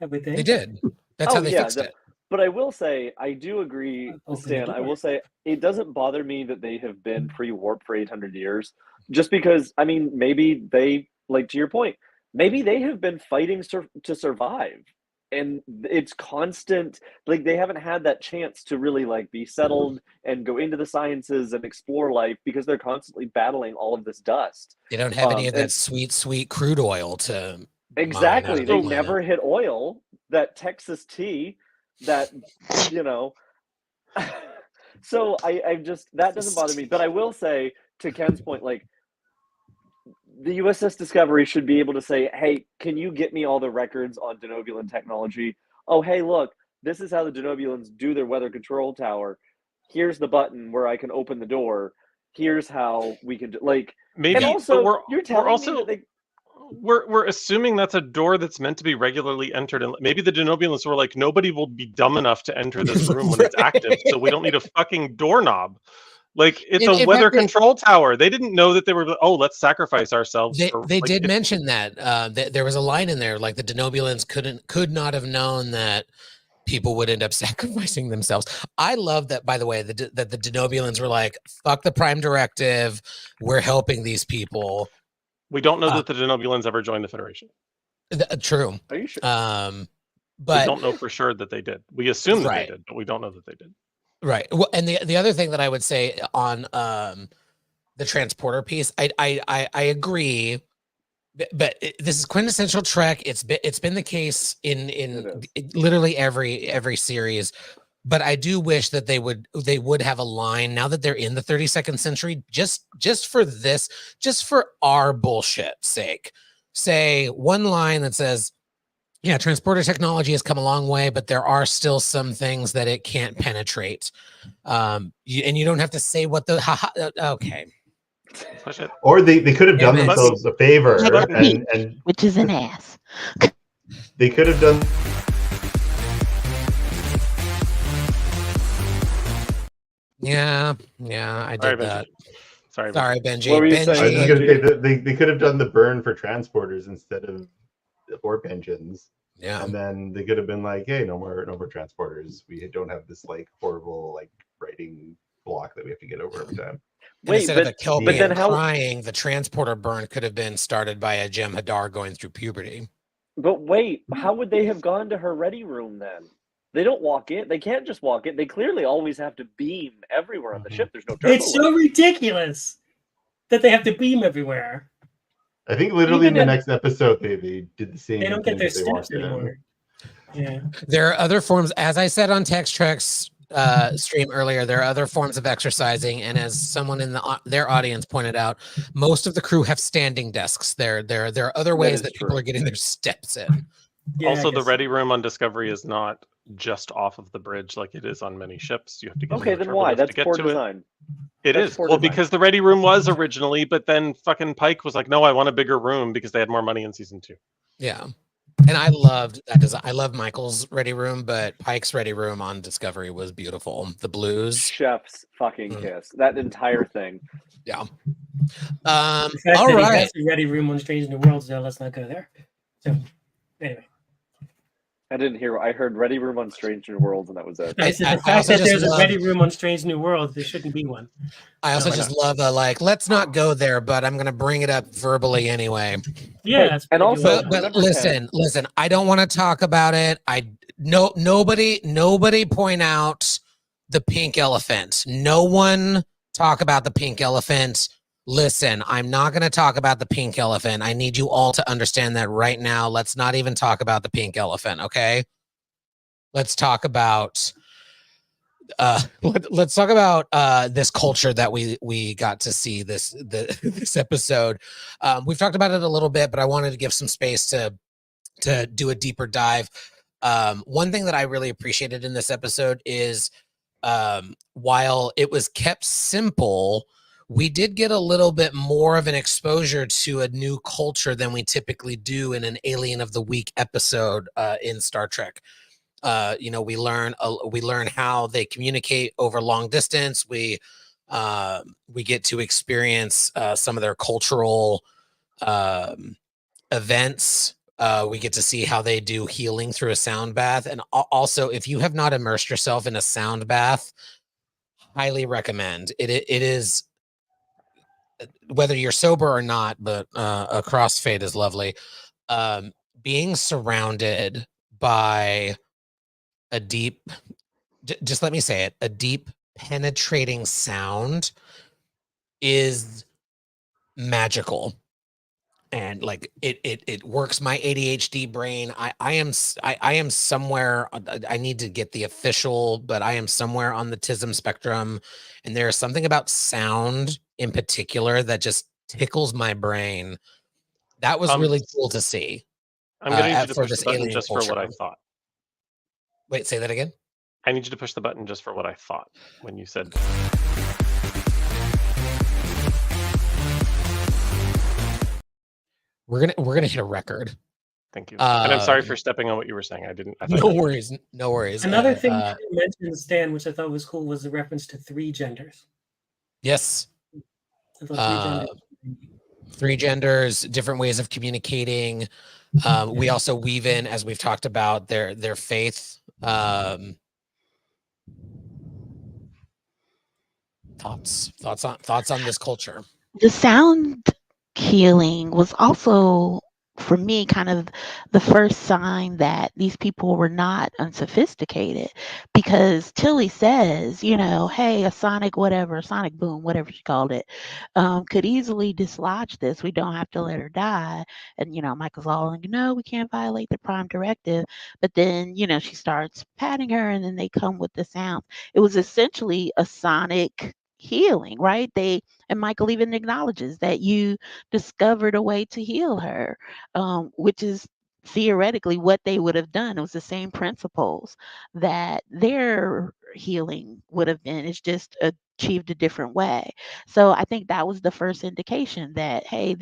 Everything They did. That's how they fixed it. But I will say, I do agree, Open Stan. the I door. will say, it doesn't bother me that they have been pre-warp for 800 years. Just because, I mean, maybe they, like, to your point, maybe they have been fighting to survive. And it's constant, like, they haven't had that chance to really, like, be settled and go into the sciences and explore life because they're constantly battling all of this dust. They don't have any of that and- sweet crude oil to Exactly. mine out of They the planet. never hit oil, that Texas tea, that, so I just, that doesn't bother me. But I will say, to Ken's point, like, the USS Discovery should be able to say, hey, can you get me all the records on Denobulan technology? Oh, hey, look, this is how the Denobulans do their weather control tower. Here's the button where I can open the door. Here's how we can do, like, Maybe, and also, but you're telling me that we're assuming that's a door that's meant to be regularly entered, and maybe the Denobulans were like, nobody will be dumb enough to enter this room when it's active, so we don't need a fucking doorknob. Like, it's a In weather fact, control tower. They didn't know that they were. Oh, let's sacrifice ourselves. They did mention that there was a line in there like the Denobulans could not have known that people would end up sacrificing themselves. I love that, by the way, that the Denobulans were like, fuck the Prime Directive, we're helping these people. We don't know that the Denobulans ever joined the Federation. True. Are you sure? But we don't know for sure that they did. We assume that Right. they did, but we don't know that they did. Right. Well, and the other thing that I would say on the transporter piece, I agree, but this is quintessential Trek. It's been the case in literally every series. But I do wish that they would have a line now that they're in the 32nd century, just for this, just for our bullshit's sake. Say one line that says, yeah, transporter technology has come a long way, but there are still some things that it can't penetrate. And you don't have to say what the okay. Or they could have done Yeah, themselves a favor and which is an ass. they could have done. Yeah, I did that. Sorry, Benji. What were you I was just saying? gonna say they could have done the burn for transporters instead of the warp engines. Yeah. And then they could have been like, hey, no more transporters. We don't have this like horrible like writing block that we have to get over every time. Wait, instead of a Kelpian crying, the transporter burn could have been started by a Jem'Hadar going through puberty. But wait, how would they have gone to her ready room then? They don't walk in. They can't just walk in. They clearly always have to beam everywhere on the ship. There's no turbo. It's so ridiculous that they have to beam everywhere. I think literally in the next episode they did the same. They don't get their thing. steps anymore. Yeah. There are other forms, as I said on Text Trek's stream earlier, there are other forms of exercising, and as someone in their audience pointed out, most of the crew have standing desks. There are other ways that people are getting their steps in. Yeah, also, the ready room on Discovery is not just off of the bridge like it is on many ships. You have to get okay. Then why? That's poor design. It is well because the ready room was originally, but then fucking Pike was like, "No, I want a bigger room," because they had more money in season 2. Yeah, and I loved that design. I love Michael's ready room, but Pike's ready room on Discovery was beautiful. The blues, chef's fucking kiss. That entire thing. Yeah. All right. That's the ready room on Strange New Worlds. So let's not go there. So anyway. I didn't hear. I heard Ready Room on Strange New Worlds, and that was it. I said the fact that there's a Ready Room on Strange New Worlds, there shouldn't be one. I also just love let's not go there, but I'm gonna bring it up verbally anyway. Yeah, and also, but listen. I don't want to talk about it. Nobody point out the pink elephant. No one talk about the pink elephant. Listen, I'm not going to talk about the pink elephant. I need you all to understand that right now. Let's not even talk about the pink elephant, okay? Let's talk about this culture that we got to see this episode. We've talked about it a little bit, but I wanted to give some space to do a deeper dive. One thing that I really appreciated in this episode is while it was kept simple, we did get a little bit more of an exposure to a new culture than we typically do in an Alien of the Week episode in Star Trek. We learn how they communicate over long distance. We get to experience some of their cultural events. We get to see how they do healing through a sound bath. And also, if you have not immersed yourself in a sound bath, highly recommend. It is, whether you're sober or not, but a crossfade is lovely. Being surrounded by a deep, just let me say it, a deep penetrating sound is magical. And like it works my ADHD brain. I am somewhere. I need to get the official, but I am somewhere on the autism spectrum, and there's something about sound in particular that just tickles my brain. That was really cool to see. I'm going to need you to push the button just for what I thought. Wait, say that again. I need you to push the button just for what I thought when you said. We're gonna hit a record. Thank you. And I'm sorry Um, for stepping on what you were saying. I thought you No were- worries. No worries. Another thing you mentioned, Stan, which I thought was cool, was the reference to 3 genders. Yes. I thought 3 genders, different ways of communicating. We also weave in, as we've talked about, their faith. Thoughts on this culture. The sound healing was also, for me, kind of the first sign that these people were not unsophisticated, because Tilly says, hey, a sonic boom, whatever she called it, could easily dislodge this. We don't have to let her die. And, Michael's all like, no, we can't violate the prime directive. But then, she starts patting her, and then they come with the sound. It was essentially a sonic healing, right? And Michael even acknowledges that you discovered a way to heal her, which is theoretically what they would have done. It was the same principles that their healing would have been. It's just achieved a different way. So I think that was the first indication that, hey,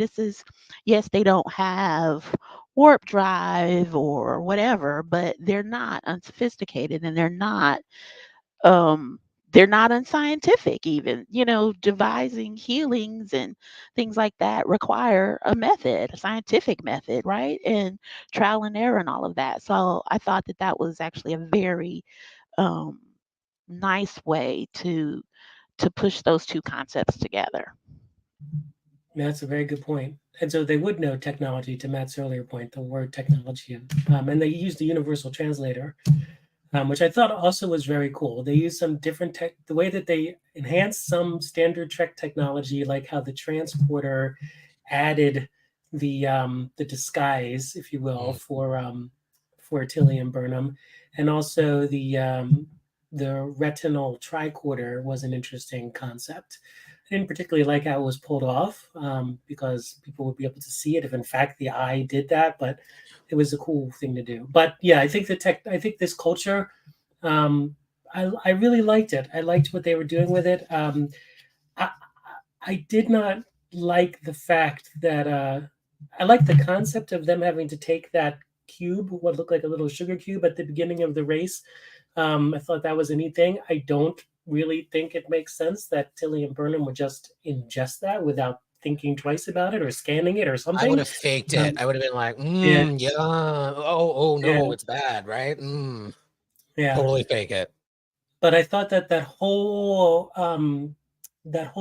yes, they don't have warp drive or whatever, but they're not unsophisticated, and they're not unscientific even. Devising healings and things like that require a scientific method, right? And trial and error and all of that. So I thought that was actually a very nice way to push those 2 concepts together. That's a very good point. And so they would know technology, to Matt's earlier point, the word technology. And they used the universal translator, which I thought also was very cool. They used some different tech, the way that they enhanced some standard Trek technology, like how the transporter added the disguise, if you will, for Tilly and Burnham, and also the retinal tricorder was an interesting concept. I didn't particularly like how it was pulled off, because people would be able to see it if in fact the eye did that, but it was a cool thing to do. But yeah, I think this culture, I really liked it. I liked what they were doing with it. I did not like the fact that I liked the concept of them having to take that cube, what looked like a little sugar cube at the beginning of the race. I thought that was a neat thing. I don't really think it makes sense that Tilly and Burnham would just ingest that without thinking twice about it or scanning it or something. I would have faked it. I would have been like, yeah. Oh no, Yeah. it's bad, right? Yeah. Totally fake it. But I thought that whole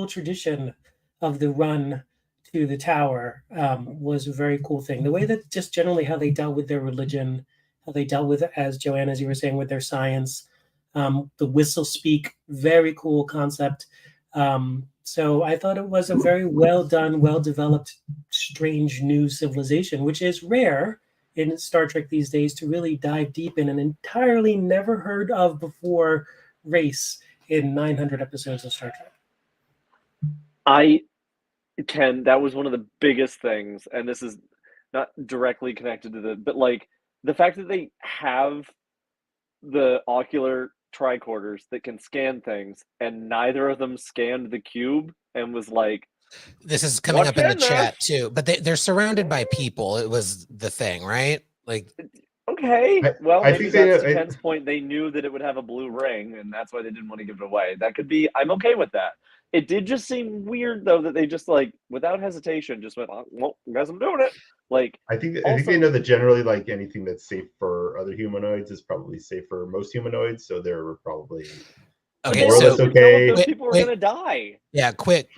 tradition of the run to the tower was a very cool thing. The way that just generally how they dealt with their religion, how they dealt with, as Joanne, as you were saying, with their science, the Whistlespeak, very cool concept. So I thought it was a very well done, well developed, strange new civilization, which is rare in Star Trek these days, to really dive deep in an entirely never heard of before race in 900 episodes of Star Trek. That was one of the biggest things, and this is not directly connected to but like the fact that they have the ocular tricorders that can scan things, and neither of them scanned the cube and was like, this is coming up in the chat too, but they're surrounded by people. It was the thing, right? Like, okay, well, I maybe think that's to Ken's point. They knew that it would have a blue ring, and that's why they didn't want to give it away. That could be. I'm okay with that. It did just seem weird, though, that they just, like, without hesitation, just went, oh, well, guess I'm doing it. Like, I think they know that generally, like, anything that's safe for other humanoids is probably safe for most humanoids, so they're probably okay. more or less okay. Those people are gonna die. Yeah, quick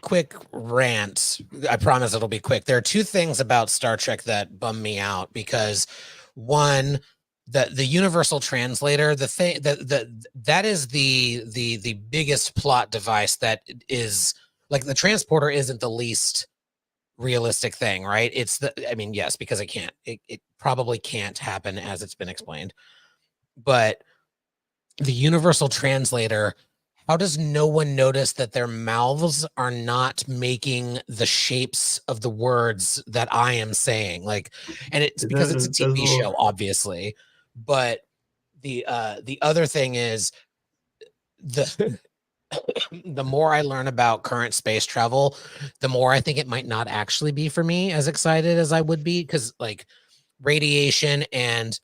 rant. I promise it'll be quick. There are 2 things about Star Trek that bum me out, because one, the universal translator, the thing that is the biggest plot device that is, like, the transporter isn't the least realistic thing, right? It's yes, because it probably can't happen as it's been explained, but the universal translator, how does no one notice that their mouths are not making the shapes of the words that I am saying? Like, and it's because it's a TV show, obviously. But the other thing is the more I learn about current space travel, the more I think it might not actually be for me as excited as I would be, because like radiation and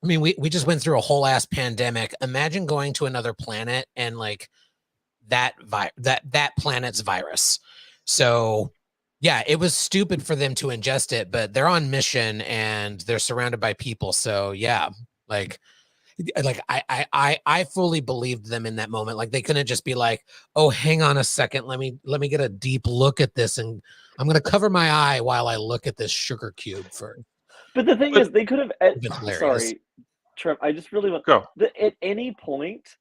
I mean, we just went through a whole ass pandemic. Imagine going to another planet and like that planet's virus. So yeah, it was stupid for them to ingest it, but they're on mission and they're surrounded by people. So yeah, like I fully believed them in that moment. Like they couldn't just be like, oh, hang on a second, let me get a deep look at this, and I'm gonna cover my eye while I look at this sugar cube first. But the thing is, they could have. It's hilarious. Sorry, Trev. I just really want. Go. At any point,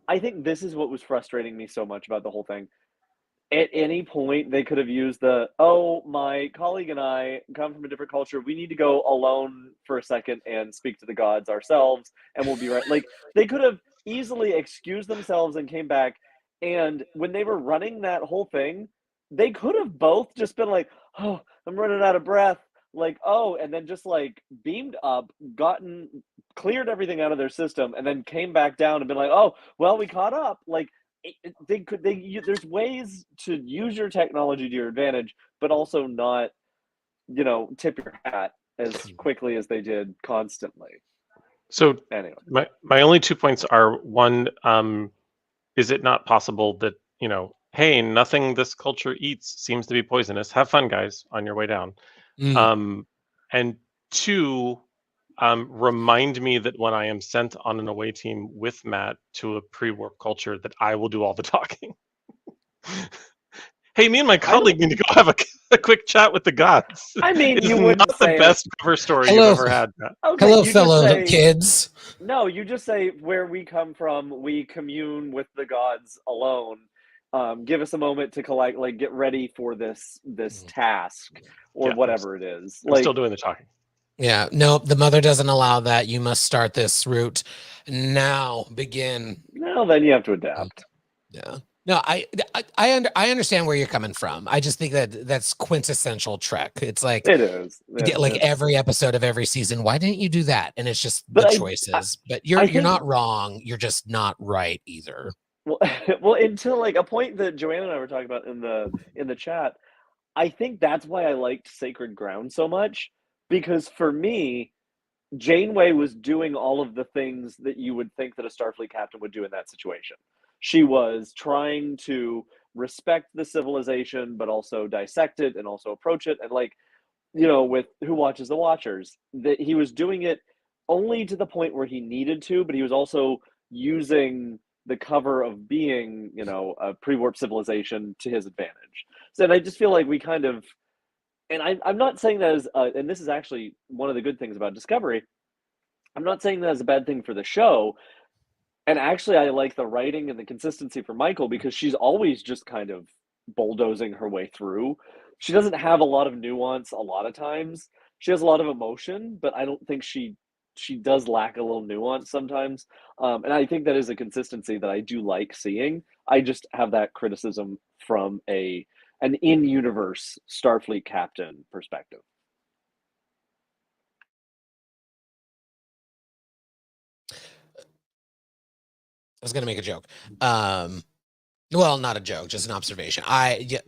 I think this is what was frustrating me so much about the whole thing. At any point, they could have used my colleague and I come from a different culture. We need to go alone for a second and speak to the gods ourselves, and we'll be right. Like, they could have easily excused themselves and came back. And when they were running that whole thing, they could have both just been like, oh, I'm running out of breath. Like, oh, and then just like beamed up, cleared everything out of their system, and then came back down and been like, oh, well, we caught up. Like, there's ways to use your technology to your advantage, but also not, tip your hat as quickly as they did constantly. So Anyway, my only 2 points are, one, is it not possible that, hey, nothing this culture eats seems to be poisonous. Have fun, guys, on your way down. And two, remind me that when I am sent on an away team with Matt to a pre-warp culture, that I will do all the talking. Hey, me and my colleague need to go have a quick chat with the gods. I mean, It's you wouldn't not the say best cover story Hello. you've ever had, Matt. Okay, Hello, you just fellow say- kids. No, you just say, where we come from, we commune with the gods alone. Give us a moment to collect, like, get ready for this task or Yeah, whatever it is. I'm still doing the talking. Yeah, no, the mother doesn't allow that. You must start this route now. Begin. Well, then you have to adapt. Yeah. No, I understand where you're coming from. I just think that that's quintessential Trek. It's like It is. like every episode of every season. Why didn't you do that? And it's just But the choices. But you're think- not wrong. You're just not right either. Well, until like a point that Joanna and I were talking about in the chat, I think that's why I liked Sacred Ground so much, because for me, Janeway was doing all of the things that you would think that a Starfleet captain would do in that situation. She was trying to respect the civilization, but also dissect it and also approach it. And like, with Who Watches the Watchers, that he was doing it only to the point where he needed to, but he was also using the cover of being, a pre-warp civilization to his advantage. So, and I just feel like we kind of, and I'm not saying that as, and this is actually one of the good things about Discovery, I'm not saying that as a bad thing for the show. And actually, I like the writing and the consistency for Michael, because she's always just kind of bulldozing her way through. She doesn't have a lot of nuance a lot of times. She has a lot of emotion, but I don't think she does lack a little nuance sometimes. And I think that is a consistency that I do like seeing. I just have that criticism from an in-universe Starfleet captain perspective. I was gonna make a joke. Well, not a joke, just an observation. I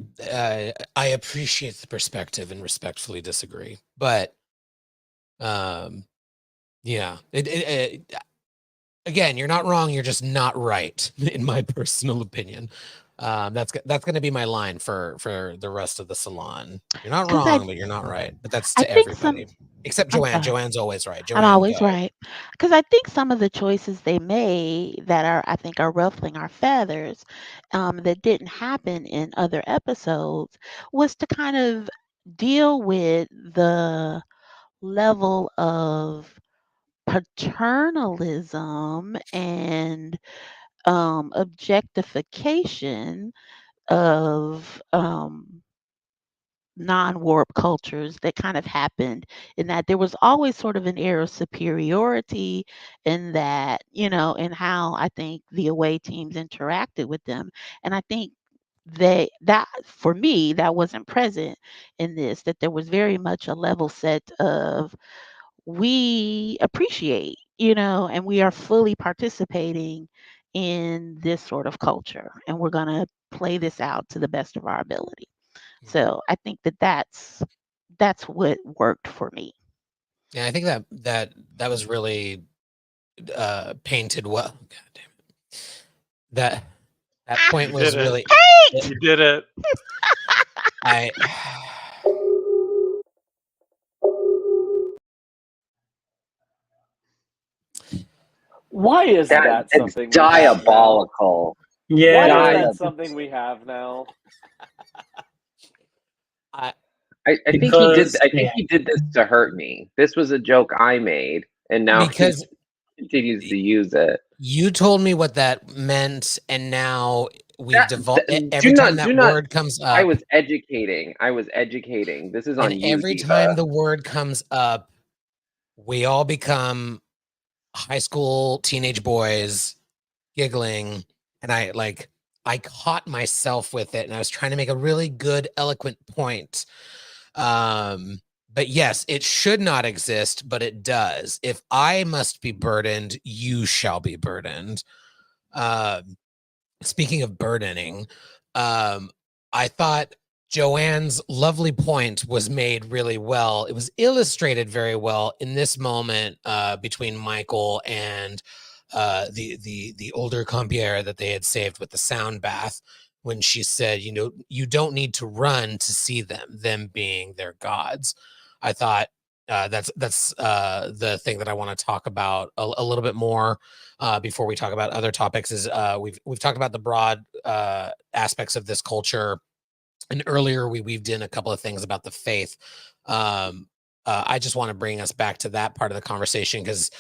appreciate the perspective and respectfully disagree, but yeah. Again, you're not wrong. You're just not right, in my personal opinion. That's going to be my line for the rest of the salon. You're not wrong, but you're not right. But that's to everybody, except Joanne. Joanne's always right. Joanne, I'm always right. Because I think some of the choices they made that I think are ruffling our feathers, that didn't happen in other episodes, was to kind of deal with the level of paternalism and objectification of non-warp cultures that kind of happened, in that there was always sort of an air of superiority in that, in how I think the away teams interacted with them. And I think that for me, that wasn't present in this, that there was very much a level set of, we appreciate, and we are fully participating in this sort of culture, and we're going to play this out to the best of our ability. So I think that's what worked for me. Yeah, I think that was really painted well. God damn it. That point You was did it. really You did it. I Why is that It's something we have now? diabolical. Yeah. Why is Dia- that something we have now? I I think Because- he did this to hurt me. This was a joke I made, and now because he continues to use it. you told me what that meant, and now we've That- devolved. that- Every do time not- that do not- word comes up, I was educating. This is on and you, every Diva. time the word comes up, we all become high school teenage boys giggling, and I caught myself with it, and I was trying to make a really good, eloquent point. But yes, it should not exist, but it does. If I must be burdened, you shall be burdened. Speaking of burdening, I thought Joanne's lovely point was made really well. It was illustrated very well in this moment between Michael and the older compere that they had saved with the sound bath, when she said, you know, you don't need to run to see them being their gods. I thought that's the thing that I want to talk about a little bit more before we talk about other topics. Is we've talked about the broad aspects of this culture, and earlier we weaved in a couple of things about the faith. I just want to bring us back to that part of the conversation, because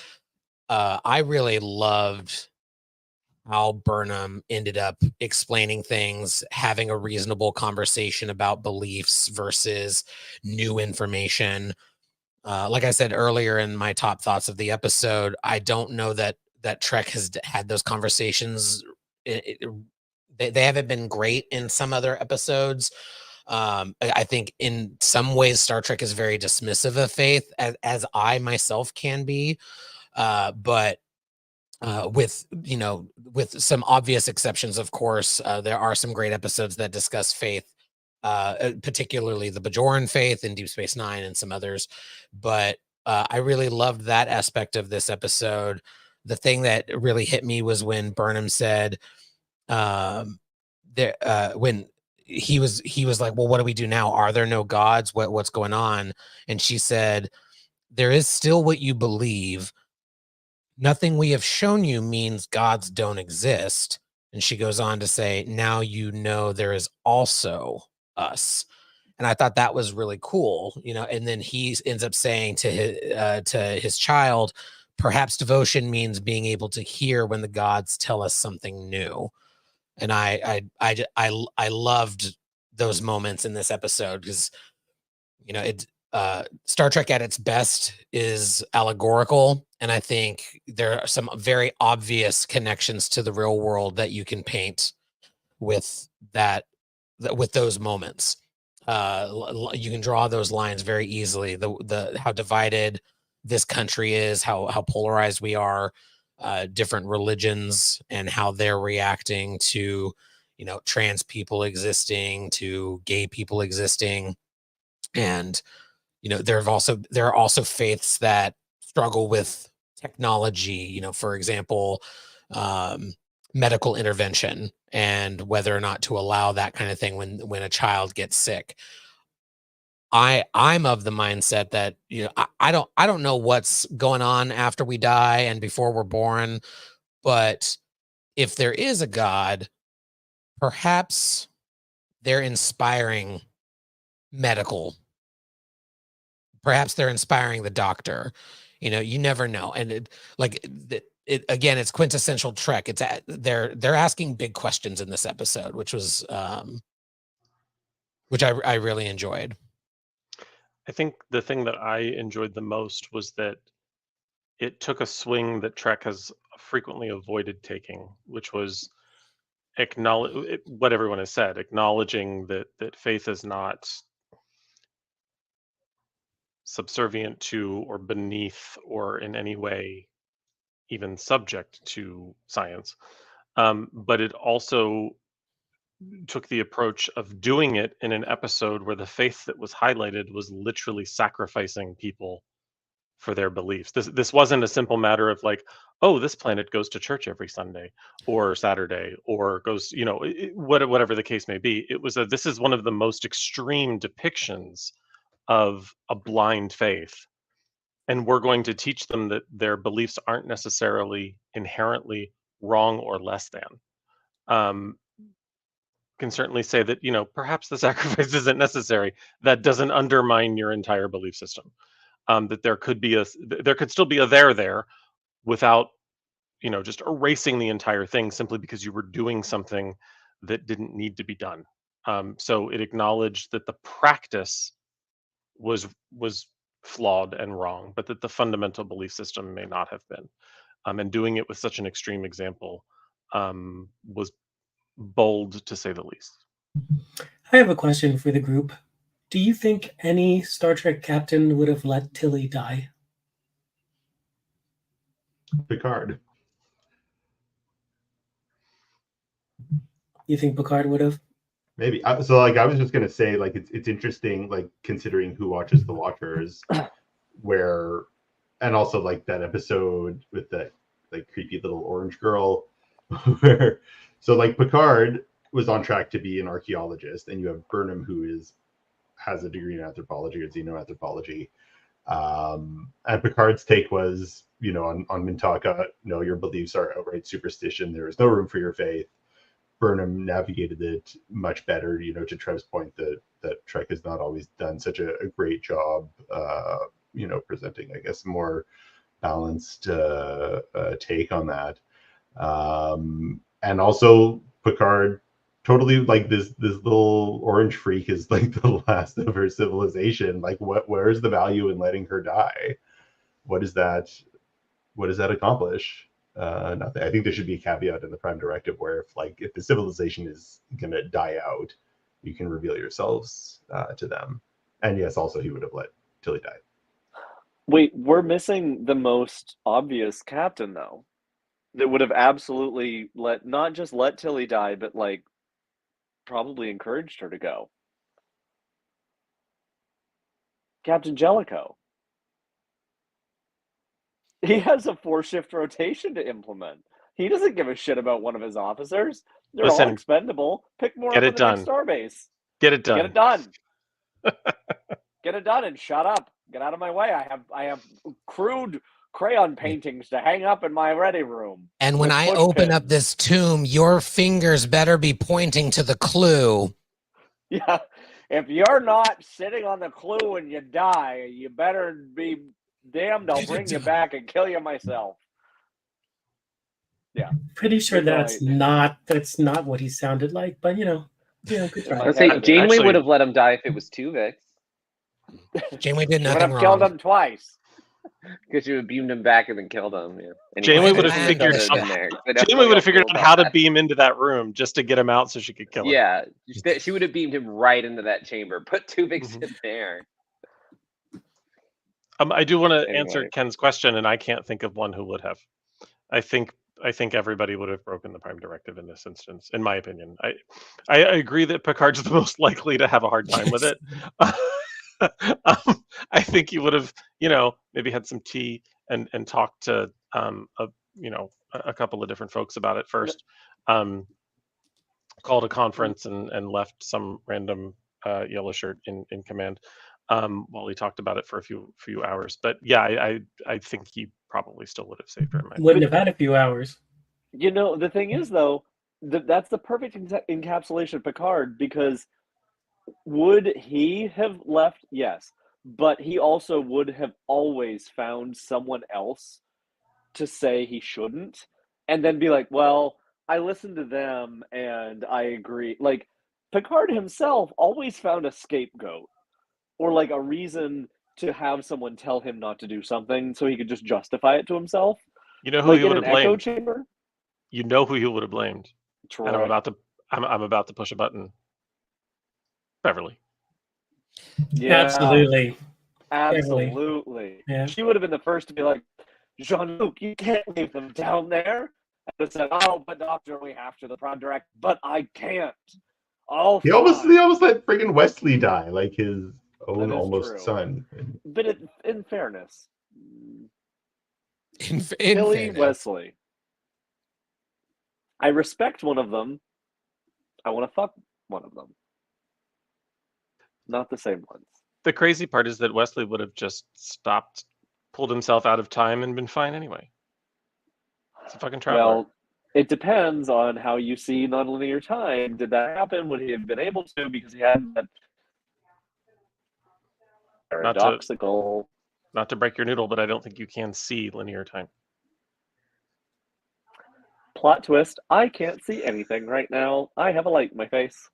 I really loved how Burnham ended up explaining things, having a reasonable conversation about beliefs versus new information. Like I said earlier in my top thoughts of the episode, I don't know that Trek has had those conversations. They haven't been great in some other episodes. I think in some ways Star Trek is very dismissive of faith, as I myself can be. But with some obvious exceptions, of course, there are some great episodes that discuss faith, particularly the Bajoran faith in Deep Space Nine and some others. But I really loved that aspect of this episode. The thing that really hit me was when Burnham said, when he was like, well, what do we do now? Are there no gods? What's going on? And she said, there is still what you believe. Nothing we have shown you means gods don't exist. And she goes on to say, now you know there is also us. And I thought that was really cool, and then he ends up saying to his child, perhaps devotion means being able to hear when the gods tell us something new. And I loved those moments in this episode, because it Star Trek at its best is allegorical, and I think there are some very obvious connections to the real world that you can paint with with those moments. You can draw those lines very easily. The how divided this country is, how polarized we are, different religions and how they're reacting to trans people existing, to gay people existing. And there are also faiths that struggle with technology, for example, medical intervention, and whether or not to allow that kind of thing when a child gets sick. I'm of the mindset that I don't know what's going on after we die and before we're born, but if there is a God, perhaps they're inspiring medical. Perhaps they're inspiring the doctor. You never know. And again, it's quintessential Trek. They're asking big questions in this episode, which I really enjoyed. I think the thing that I enjoyed the most was that it took a swing that Trek has frequently avoided taking, which was what everyone has said, acknowledging that faith is not subservient to or beneath or in any way even subject to science. but it also took the approach of doing it in an episode where the faith that was highlighted was literally sacrificing people for their beliefs. This wasn't a simple matter of like, oh, this planet goes to church every Sunday or Saturday or goes, whatever the case may be. It was this is one of the most extreme depictions of a blind faith, and we're going to teach them that their beliefs aren't necessarily inherently wrong or less than. Can certainly say that perhaps the sacrifice isn't necessary. That doesn't undermine your entire belief system. That there could still be a there without just erasing the entire thing simply because you were doing something that didn't need to be done. So it acknowledged that the practice was flawed and wrong, but that the fundamental belief system may not have been. And doing it with such an extreme example was bold, to say the least. I have a question for the group. Do you think any Star Trek captain would have let Tilly die? Picard. You think Picard would have? Maybe. So like I was just gonna say, like it's interesting, like considering who watches the Watchers, and also like that episode with that like creepy little orange girl, where so like Picard was on track to be an archaeologist, and you have Burnham who has a degree in anthropology or xenoanthropology, and Picard's take was, on Mintaka, no, your beliefs are outright superstition. There is no room for your faith. Burnham navigated it much better, to Trev's point that Trek has not always done such a great job, presenting, I guess, a more balanced take on that. And also Picard totally, like, this little orange freak is like the last of her civilization. Like, where's the value in letting her die? What does that accomplish? Nothing. I think there should be a caveat in the Prime Directive where if the civilization is going to die out, you can reveal yourselves to them. And yes, also he would have let Tilly die. Wait, we're missing the most obvious captain though, that would have absolutely not just let Tilly die, but like probably encouraged her to go. Captain Jellicoe. He has a 4-shift rotation to implement. He doesn't give a shit about one of his officers. They're all expendable. Pick more up at the next starbase. Get it done. Get it done. Get it done and shut up. Get out of my way. I have crude crayon paintings to hang up in my ready room. And when I open up this tomb, your fingers better be pointing to the clue. Yeah. If you're not sitting on the clue when you die, you better be damned. I'll bring you back and kill you myself. Yeah. Pretty sure that's not what he sounded like, but good try. I'll say Janeway would have let him die if it was Tuvix. Janeway did nothing wrong. Killed him twice. Because she would have beamed him back and then killed him. Yeah. Janeway would have figured out how to beam into that room just to get him out so she could kill him. Yeah, she would have beamed him right into that chamber. Put Tuvix in there. I do want to answer Ken's question, and I can't think of one who would have. I think everybody would have broken the Prime Directive in this instance, in my opinion. I agree that Picard's the most likely to have a hard time with it. I think he would have, maybe had some tea and talked to a couple of different folks about it first. Called a conference and left some random yellow shirt in command while he talked about it for a few hours. But yeah, I think he probably still would have saved her. Wouldn't have had a few hours. The thing is though, that's the perfect encapsulation of Picard, because would he have left? Yes. But he also would have always found someone else to say he shouldn't, and then be like, well, I listened to them and I agree. Like, Picard himself always found a scapegoat or like a reason to have someone tell him not to do something so he could just justify it to himself. You know who he would have blamed? Echo chamber? You know who he would have blamed. Troy. And I'm about to push a button. Beverly. Yeah. Absolutely. Absolutely. Yeah. She would have been the first to be like, Jean-Luc, you can't leave them down there. and said, "Oh, but doctor, we have to the project, but I can't." Oh, He almost let friggin' Wesley die, like his own That is almost true. son. But in fairness, In Tilly, fairness. Wesley, I respect one of them. I want to fuck one of them. Not the same ones. The crazy part is that Wesley would have just stopped, pulled himself out of time, and been fine anyway. It's a fucking traveler. Well, it depends on how you see nonlinear time. Did that happen? Would he have been able to because he had that paradoxical? Not to break your noodle, but I don't think you can see linear time. Plot twist, I can't see anything right now. I have a light in my face.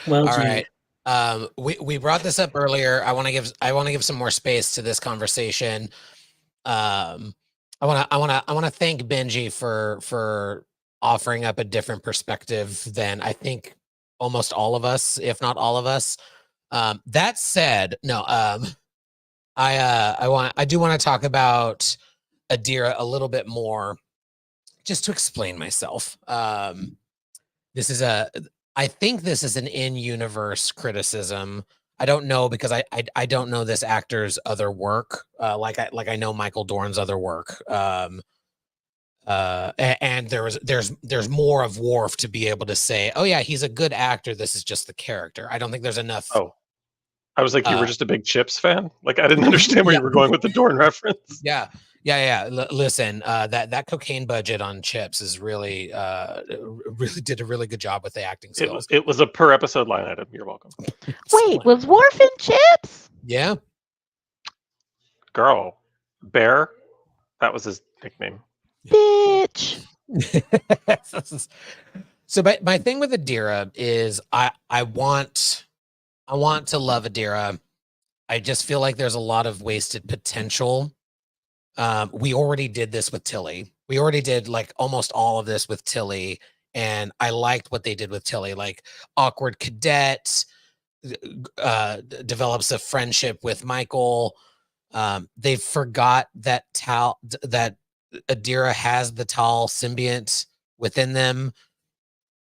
Well, All Gene, right. We brought this up earlier. I want to give some more space to this conversation. I want to thank Benji for offering up a different perspective than I think almost all of us, if not all of us. That said, no. I do want to talk about Adira a little bit more, just to explain myself. I think this is an in-universe criticism. I don't know because I don't know this actor's other work. Like I know Michael Dorn's other work. And there's more of Worf to be able to say, oh yeah, he's a good actor. This is just the character. I don't think there's enough. Oh, I was like, you were just a big Chips fan. Like I didn't understand where you were going with the Dorn reference. Yeah. Listen, that cocaine budget on Chips is really did a really good job with the acting skills. It was a per episode line item. You're welcome. Wait, was Worf in Chips? Yeah. Girl, Bear, that was his nickname. Bitch. So, but my thing with Adira is I want to love Adira. I just feel like there's a lot of wasted potential. We already did this with Tilly. We already did like almost all of this with Tilly, and I liked what they did with Tilly. Like awkward cadet develops a friendship with Michael. They forgot that that Adira has the Tal symbiont within them.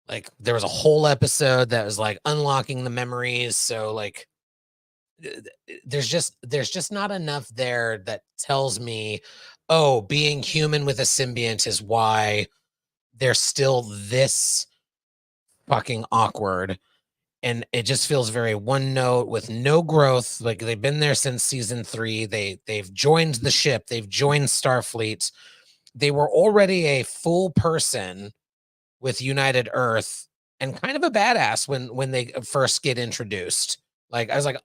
Like there was a whole episode that was like unlocking the memories. So like there's just not enough there that tells me, oh, being human with a symbiont is why they're still this fucking awkward. And it just feels very one note with no growth. Like they've been there since season 3. They've joined the ship. They've joined Starfleet. They were already a full person with United Earth and kind of a badass when they first get introduced. Like I was like,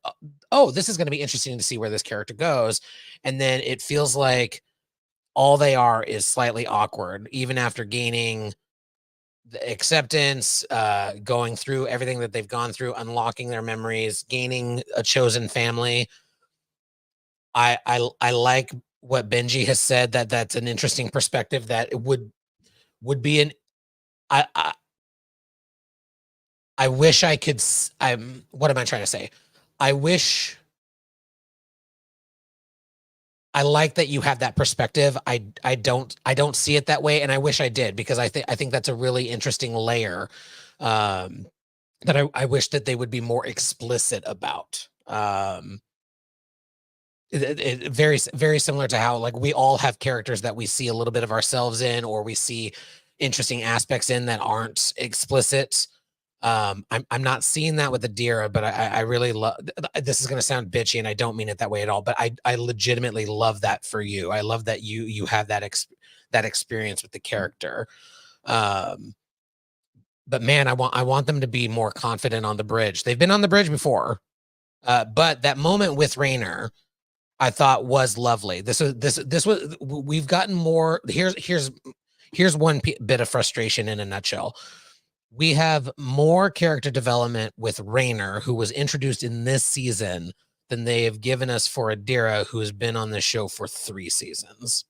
oh, this is going to be interesting to see where this character goes. And then it feels like all they are is slightly awkward, even after gaining the acceptance, going through everything that they've gone through, unlocking their memories, gaining a chosen family. I like what Benji has said, that's an interesting perspective that it would be an I wish I could what am I trying to say? I like that you have that perspective. I don't see it that way, and I wish I did, because I think that's a really interesting layer that I wish that they would be more explicit about. Very very similar to how like we all have characters that we see a little bit of ourselves in, or we see interesting aspects in that aren't explicit. I'm not seeing that with Adira, but I really love. This is going to sound bitchy, and I don't mean it that way at all. But I legitimately love that for you. I love that you have that experience with the character. But man, I want them to be more confident on the bridge. They've been on the bridge before, but that moment with Rayner, I thought was lovely. This was we've gotten more. Here's one bit of frustration in a nutshell. We have more character development with Rayner, who was introduced in this season, than they have given us for Adira, who has been on this show for 3 seasons.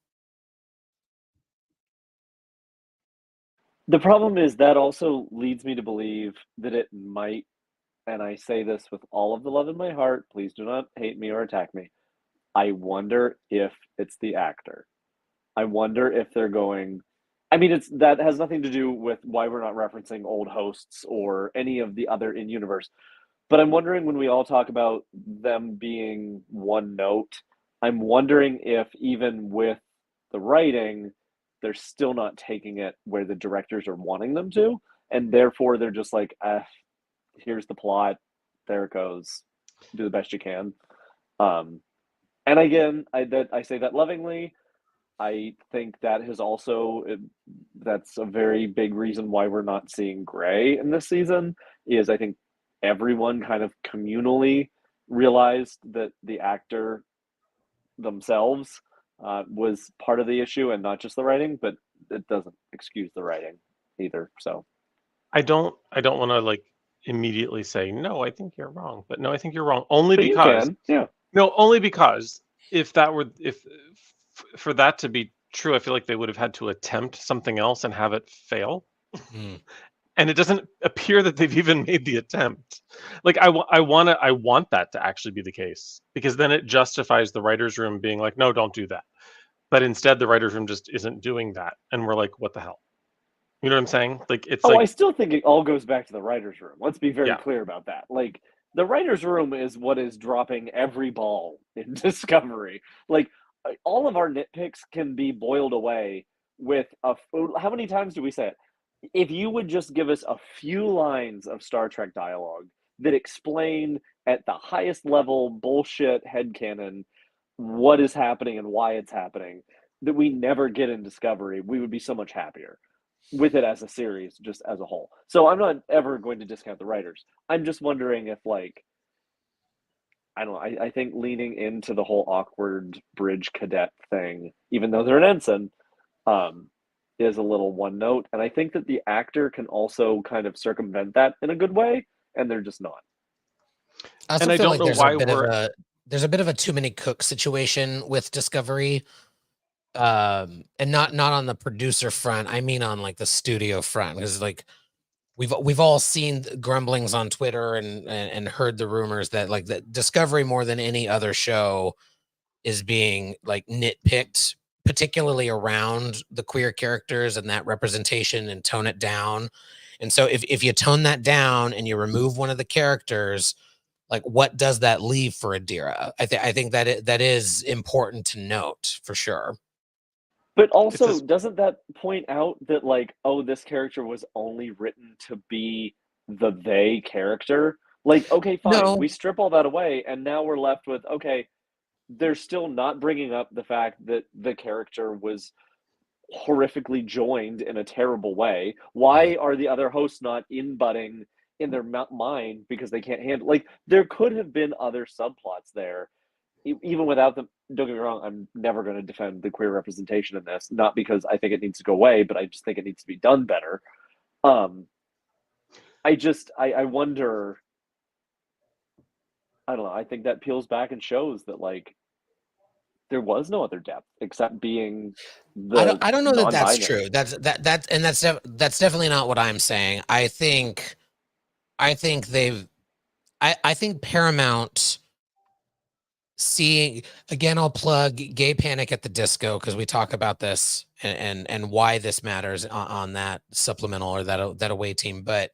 The problem is that also leads me to believe that it might, and I say this with all of the love in my heart, please do not hate me or attack me, I wonder if it's the actor. I wonder if they're going. I mean, that has nothing to do with why we're not referencing old hosts or any of the other in universe. But I'm wondering, when we all talk about them being one note, I'm wondering if even with the writing, they're still not taking it where the directors are wanting them to, and therefore they're just like, here's the plot, there it goes, do the best you can. And again, I say that lovingly. I think that has also, that's a very big reason why we're not seeing Gray in this season, is I think everyone kind of communally realized that the actor themselves was part of the issue and not just the writing, but it doesn't excuse the writing either. So I don't want to like immediately say, no, I think you're wrong. But no, I think you're wrong. Only but you because can, yeah. No, only because if for that to be true, I feel like they would have had to attempt something else and have it fail. Mm. And it doesn't appear that they've even made the attempt. Like I want that to actually be the case, because then it justifies the writers' room being like, no, don't do that. But instead, the writers' room just isn't doing that, and we're like, what the hell? You know what I'm saying? Like it's I like, still think it all goes back to the writers' room. Let's be very Yeah. clear about that. Like, the writers' room is what is dropping every ball in Discovery. Like, all of our nitpicks can be boiled away with how many times do we say it? If you would just give us a few lines of Star Trek dialogue that explain at the highest level bullshit headcanon what is happening and why it's happening, that we never get in Discovery, we would be so much happier with it as a series, just as a whole. So I'm not ever going to discount the writers. I'm just wondering if, like, I don't know, I think leaning into the whole awkward bridge cadet thing, even though they're an ensign, is a little one note. And I think that the actor can also kind of circumvent that in a good way, and they're just not. I also And I feel don't like know there's why a bit of we're- a there's a bit of a too many cooks situation with Discovery. And not on the producer front, I mean on like the studio front, because like we've all seen the grumblings on Twitter and heard the rumors that like that Discovery, more than any other show, is being like nitpicked, particularly around the queer characters and that representation, and tone it down. And so if you tone that down and you remove one of the characters, like what does that leave for Adira? I think that is important to note for sure. But also, doesn't that point out that, like, oh, this character was only written to be the they character? Like, okay, fine, No. we strip all that away, and now we're left with, okay, they're still not bringing up the fact that the character was horrifically joined in a terrible way. Why are the other hosts not inbutting in their mind because they can't handle? Like, there could have been other subplots there, even without them. Don't get me wrong, I'm never going to defend the queer representation in this, not because I think it needs to go away, but I just think it needs to be done better. I wonder, I don't know, I think that peels back and shows that, like, there was no other depth except being the I don't know that that's non-binary. true. That's definitely not what I'm saying. I think Paramount, seeing, again, I'll plug Gay Panic at the Disco, because we talk about this and why this matters on that supplemental, or that away team. But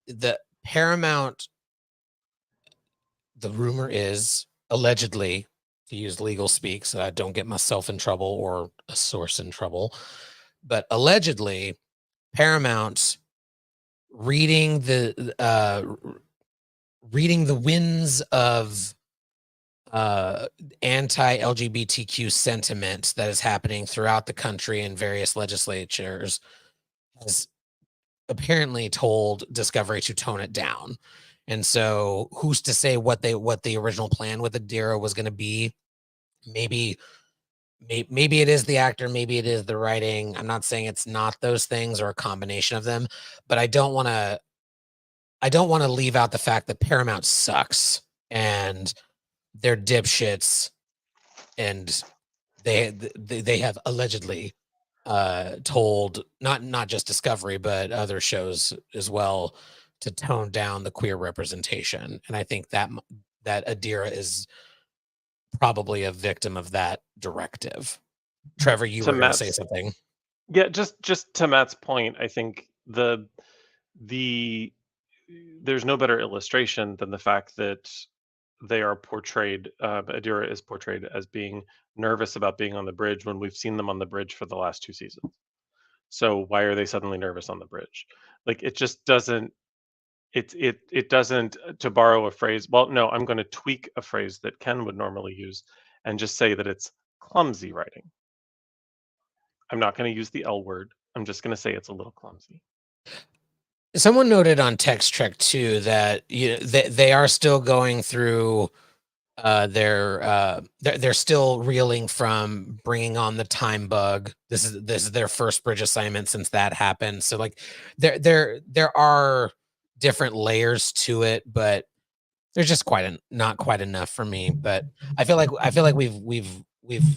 the Paramount, the rumor is, allegedly, to use legal speak so I don't get myself in trouble or a source in trouble, but allegedly Paramount reading the winds of anti-LGBTQ sentiment that is happening throughout the country in various legislatures, has apparently told Discovery to tone it down. And so who's to say what the original plan with Adira was going to be? Maybe it is the actor, maybe it is the writing. I'm not saying it's not those things or a combination of them, but I don't want to leave out the fact that Paramount sucks and they're dipshits, and they have allegedly told not just Discovery but other shows as well to tone down the queer representation. And I think that Adira is probably a victim of that directive. Trevor, you To were going to say Matt's- something. Yeah, just to Matt's point, I think the there's no better illustration than the fact that they are portrayed, Adira is portrayed as being nervous about being on the bridge when we've seen them on the bridge for the last 2 seasons. So why are they suddenly nervous on the bridge? Like, it just doesn't, it doesn't, to borrow a phrase, well, no, I'm going to tweak a phrase that Ken would normally use and just say that it's clumsy writing. I'm not going to use the L word. I'm just going to say it's a little clumsy. Someone noted on Text Trek too that they are still going through they're still reeling from bringing on the time bug. This is their first bridge assignment since that happened. So like there are different layers to it, but there's just not quite enough for me. But I feel like we've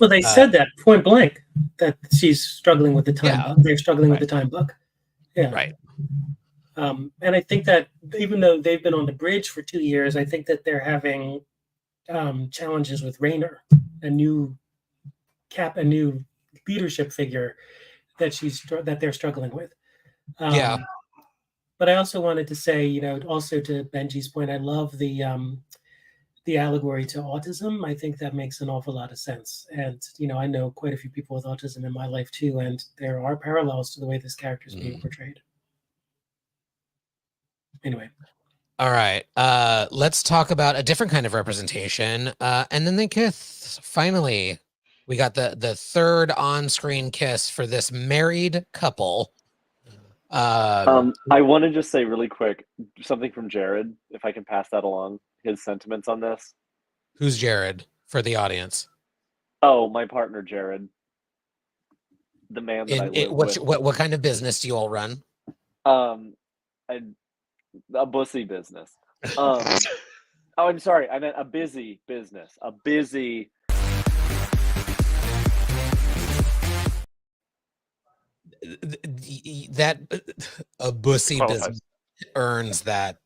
Well, they said that point blank that she's struggling with the time Yeah. bug. They're struggling with Right. the time bug. Yeah. right. And I think that even though they've been on the bridge for 2 years, I think that they're having challenges with Rayner, a new leadership figure that they're struggling with. Yeah. But I also wanted to say, also to Benji's point, I love the allegory to autism. I think that makes an awful lot of sense. And, I know quite a few people with autism in my life too, and there are parallels to the way this character is being portrayed. Anyway. All right. Let's talk about a different kind of representation. And then the kiss. Finally, we got the third on-screen kiss for this married couple. I want to just say really quick something from Jared, if I can pass that along, his sentiments on this. Who's Jared for the audience? Oh, my partner Jared, the man that I live with. What kind of business do you all run? A bussy business. Oh, I'm sorry. I meant a busy business. A busy. That a bussy business earns that.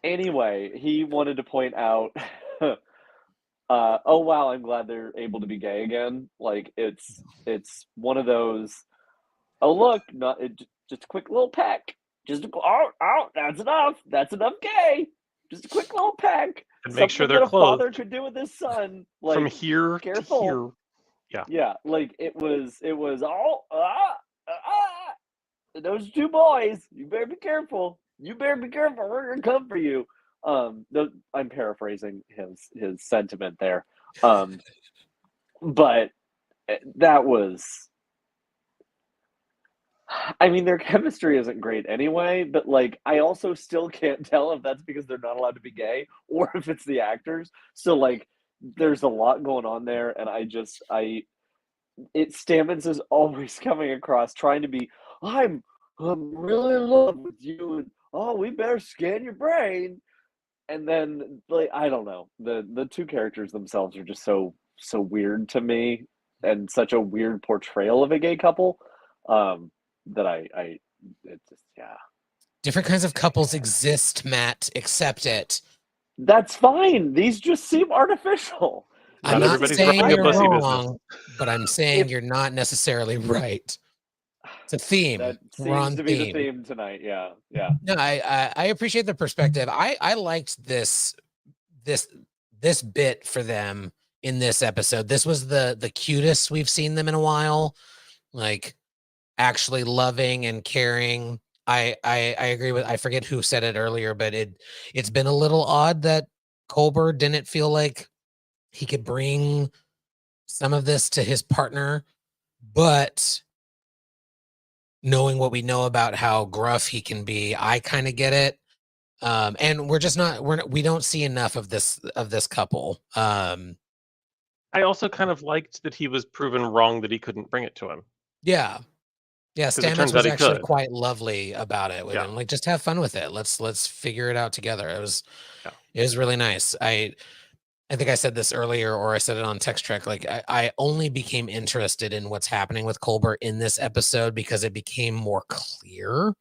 Anyway, he wanted to point out. Oh wow! I'm glad they're able to be gay again. Like it's one of those. Oh look, just a quick little peck. That's enough. That's enough gay. Just a quick little peck. And make sure they're that clothed. a father could do with his son. Like, from here careful. to here. Yeah. Yeah, like it was those two boys. You better be careful. We're gonna come for you. I'm paraphrasing his sentiment there. But that was. I mean, their chemistry isn't great anyway, but like, I also still can't tell if that's because they're not allowed to be gay or if it's the actors. So like, there's a lot going on there, and Stamets is always coming across trying to be, I'm really in love with you, and oh, we better scan your brain. And then like, I don't know, the two characters themselves are just so weird to me, and such a weird portrayal of a gay couple. That it just, yeah. Different kinds of couples exist, Matt. Accept it. That's fine. These just seem artificial. I'm not everybody's saying running a you're bussy wrong, but I'm saying you're not necessarily right. It's a theme. That We're on seems to be theme. the theme tonight. Yeah. No, I appreciate the perspective. I liked this bit for them in this episode. This was the cutest we've seen them in a while. Like, actually loving and caring. I agree with, I forget who said it earlier, but it's been a little odd that Colbert didn't feel like he could bring some of this to his partner, but knowing what we know about how gruff he can be, I kind of get it. And we don't see enough of this couple. I also kind of liked that he was proven wrong that he couldn't bring it to him. Yeah. Yeah, 'Cause it Stamets turns was out he actually could. quite lovely about it with Yeah. him. Like, just have fun with it. Let's figure it out together. It was really nice. I think I said this earlier, or I said it on Text Trek. Like, I only became interested in what's happening with Colbert in this episode because it became more clear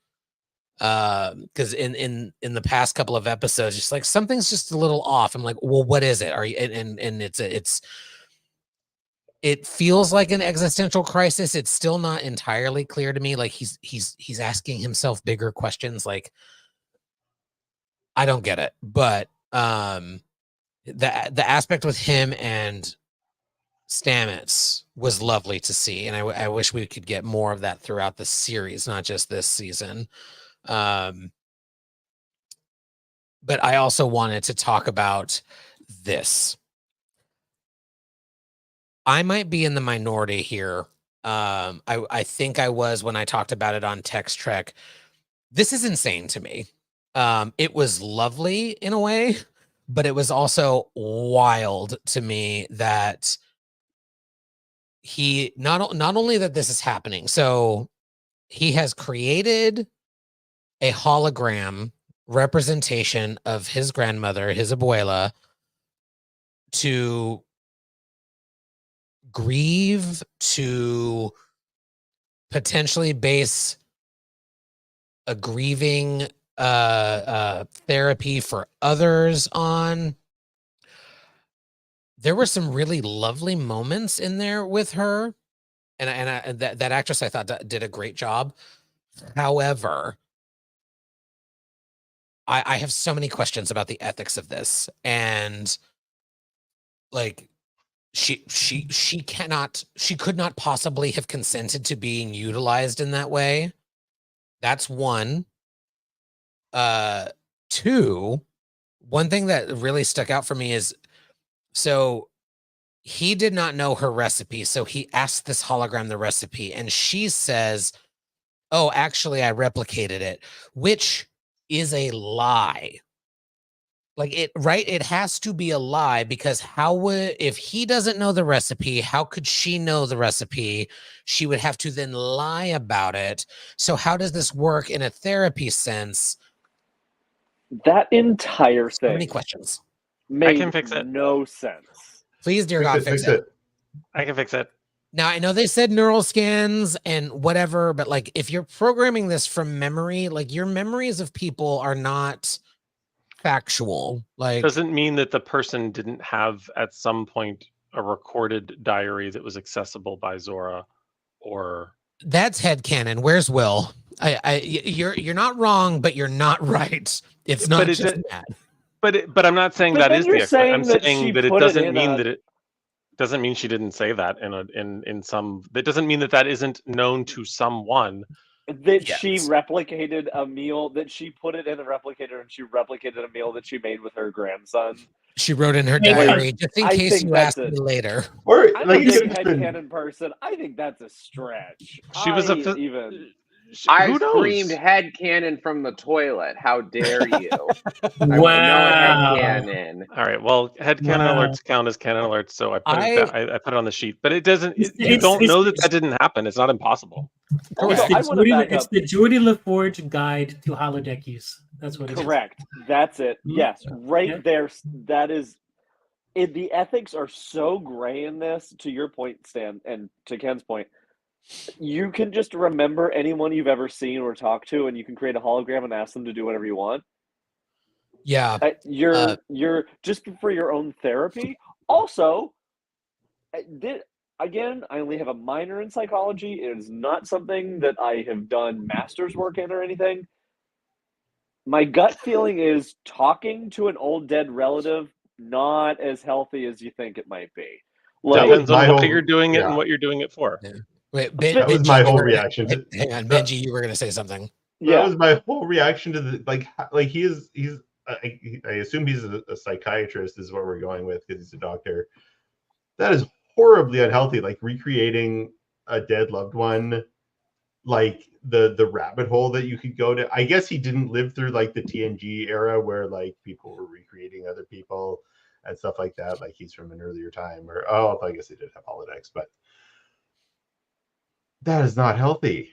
Because in the past couple of episodes, just like something's just a little off. I'm like, well, what is it? Are you and it feels like an existential crisis. It's still not entirely clear to me. Like he's asking himself bigger questions. Like I don't get it, but the aspect with him and Stamets was lovely to see, and I wish we could get more of that throughout the series, not just this season. But I also wanted to talk about this. I might be in the minority here. I think I was when I talked about it on Text Trek. This is insane to me. It was lovely in a way, but it was also wild to me that he not only that this is happening. So he has created a hologram representation of his grandmother, his abuela, to grieve, to potentially base a grieving therapy for others on. There were some really lovely moments in there with her, and that actress I thought did a great job. However, I have so many questions about the ethics of this, and like she could not possibly have consented to being utilized in that way. That's one. Two, one thing that really stuck out for me is, so he did not know her recipe, so he asked this hologram the recipe, and she says, oh, actually I replicated it, which is a lie. Like it has to be a lie, because if he doesn't know the recipe, how could she know the recipe? She would have to then lie about it. So how does this work in a therapy sense? That entire So thing many questions. made I can fix it. no sense. Please, dear God, fix it. I can fix it. Now, I know they said neural scans and whatever, but like if you're programming this from memory, like your memories of people are not factual. Like, Doesn't mean that the person didn't have at some point a recorded diary that was accessible by Zora, or that's headcanon. Where's Will? You're not wrong, but you're not right. It's not just that. But I'm not saying But that then is you're the saying I'm that saying she that it put it doesn't in mean a- that it doesn't mean she didn't say that in some. That doesn't mean that isn't known to someone. That Yes. she replicated a meal, that she put it in the replicator and she replicated a meal that she made with her grandson. She wrote in her Like, diary, just in I case think you that's ask me later. Or I'm like a you big could have been, headcanon person. I think that's a stretch. She was a I who knows? screamed headcanon from the toilet. How dare you? I want no Wow. headcanon. All right. Well, headcanon Wow. alerts count as canon alerts, so I put I- it. I put it on the sheet, but it doesn't. You It's- don't know that it's- that didn't happen. It's not impossible. Also, Correct. I want to back It's up. the Geordie LaForge guide to holodeck use. That's what it is. Correct. That's it. Mhm. Yes, right Yeah. there. That is. The ethics are so gray in this. To your point, Stan, and to Ken's point, you can just remember anyone you've ever seen or talked to, and you can create a hologram and ask them to do whatever you want. Yeah. You're just for your own therapy. Also, again, I only have a minor in psychology. It is not something that I have done master's work in or anything. My gut feeling is talking to an old dead relative not as healthy as you think it might be. Like, Depends on my why whole- you're doing it yeah. and what you're doing it for. Yeah. Wait, That was Benji, my you whole were- reaction to- Hang on, Benji, you were going to say something. yeah, That was my whole reaction to the like he's I assume he's a psychiatrist is what we're going with, because he's a doctor. That is horribly unhealthy, like recreating a dead loved one, like the rabbit hole that you could go to. I guess he didn't live through like the TNG era where like people were recreating other people and stuff like that. Like he's from an earlier time, or I guess they did have holodecks, but that is not healthy.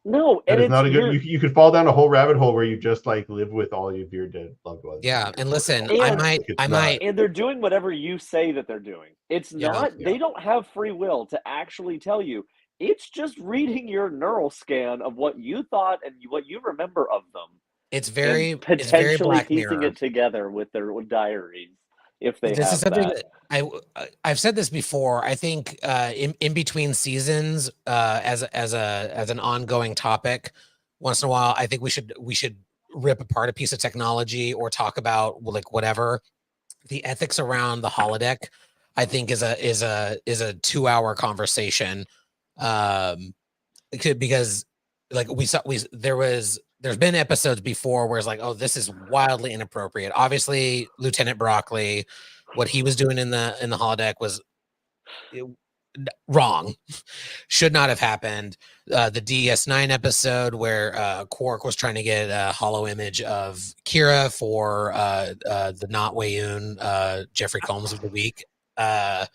no, That and is it's not a good. You could fall down a whole rabbit hole where you just like live with all of your dead loved ones. Yeah, and listen, And- I It's might. and they're doing whatever you say that they're doing. It's Yeah. not. They don't have free will to actually tell you, it's just reading your neural scan of what you thought and what you remember of them, It's and very potentially Black piecing Mirror. it together with their diaries if they This have is something that. that I've said this before. I think in between seasons, as an ongoing topic, once in a while, I think we should rip apart a piece of technology or talk about like whatever the ethics around the holodeck. I think is a 2-hour conversation, because like there's been episodes before where it's like, oh, this is wildly inappropriate. Obviously, Lieutenant Broccoli, what he was doing in the holodeck was wrong. Should not have happened. The DS9 episode where Quark was trying to get a hollow image of Kira for the not Wayun Jeffrey Combs of the week. There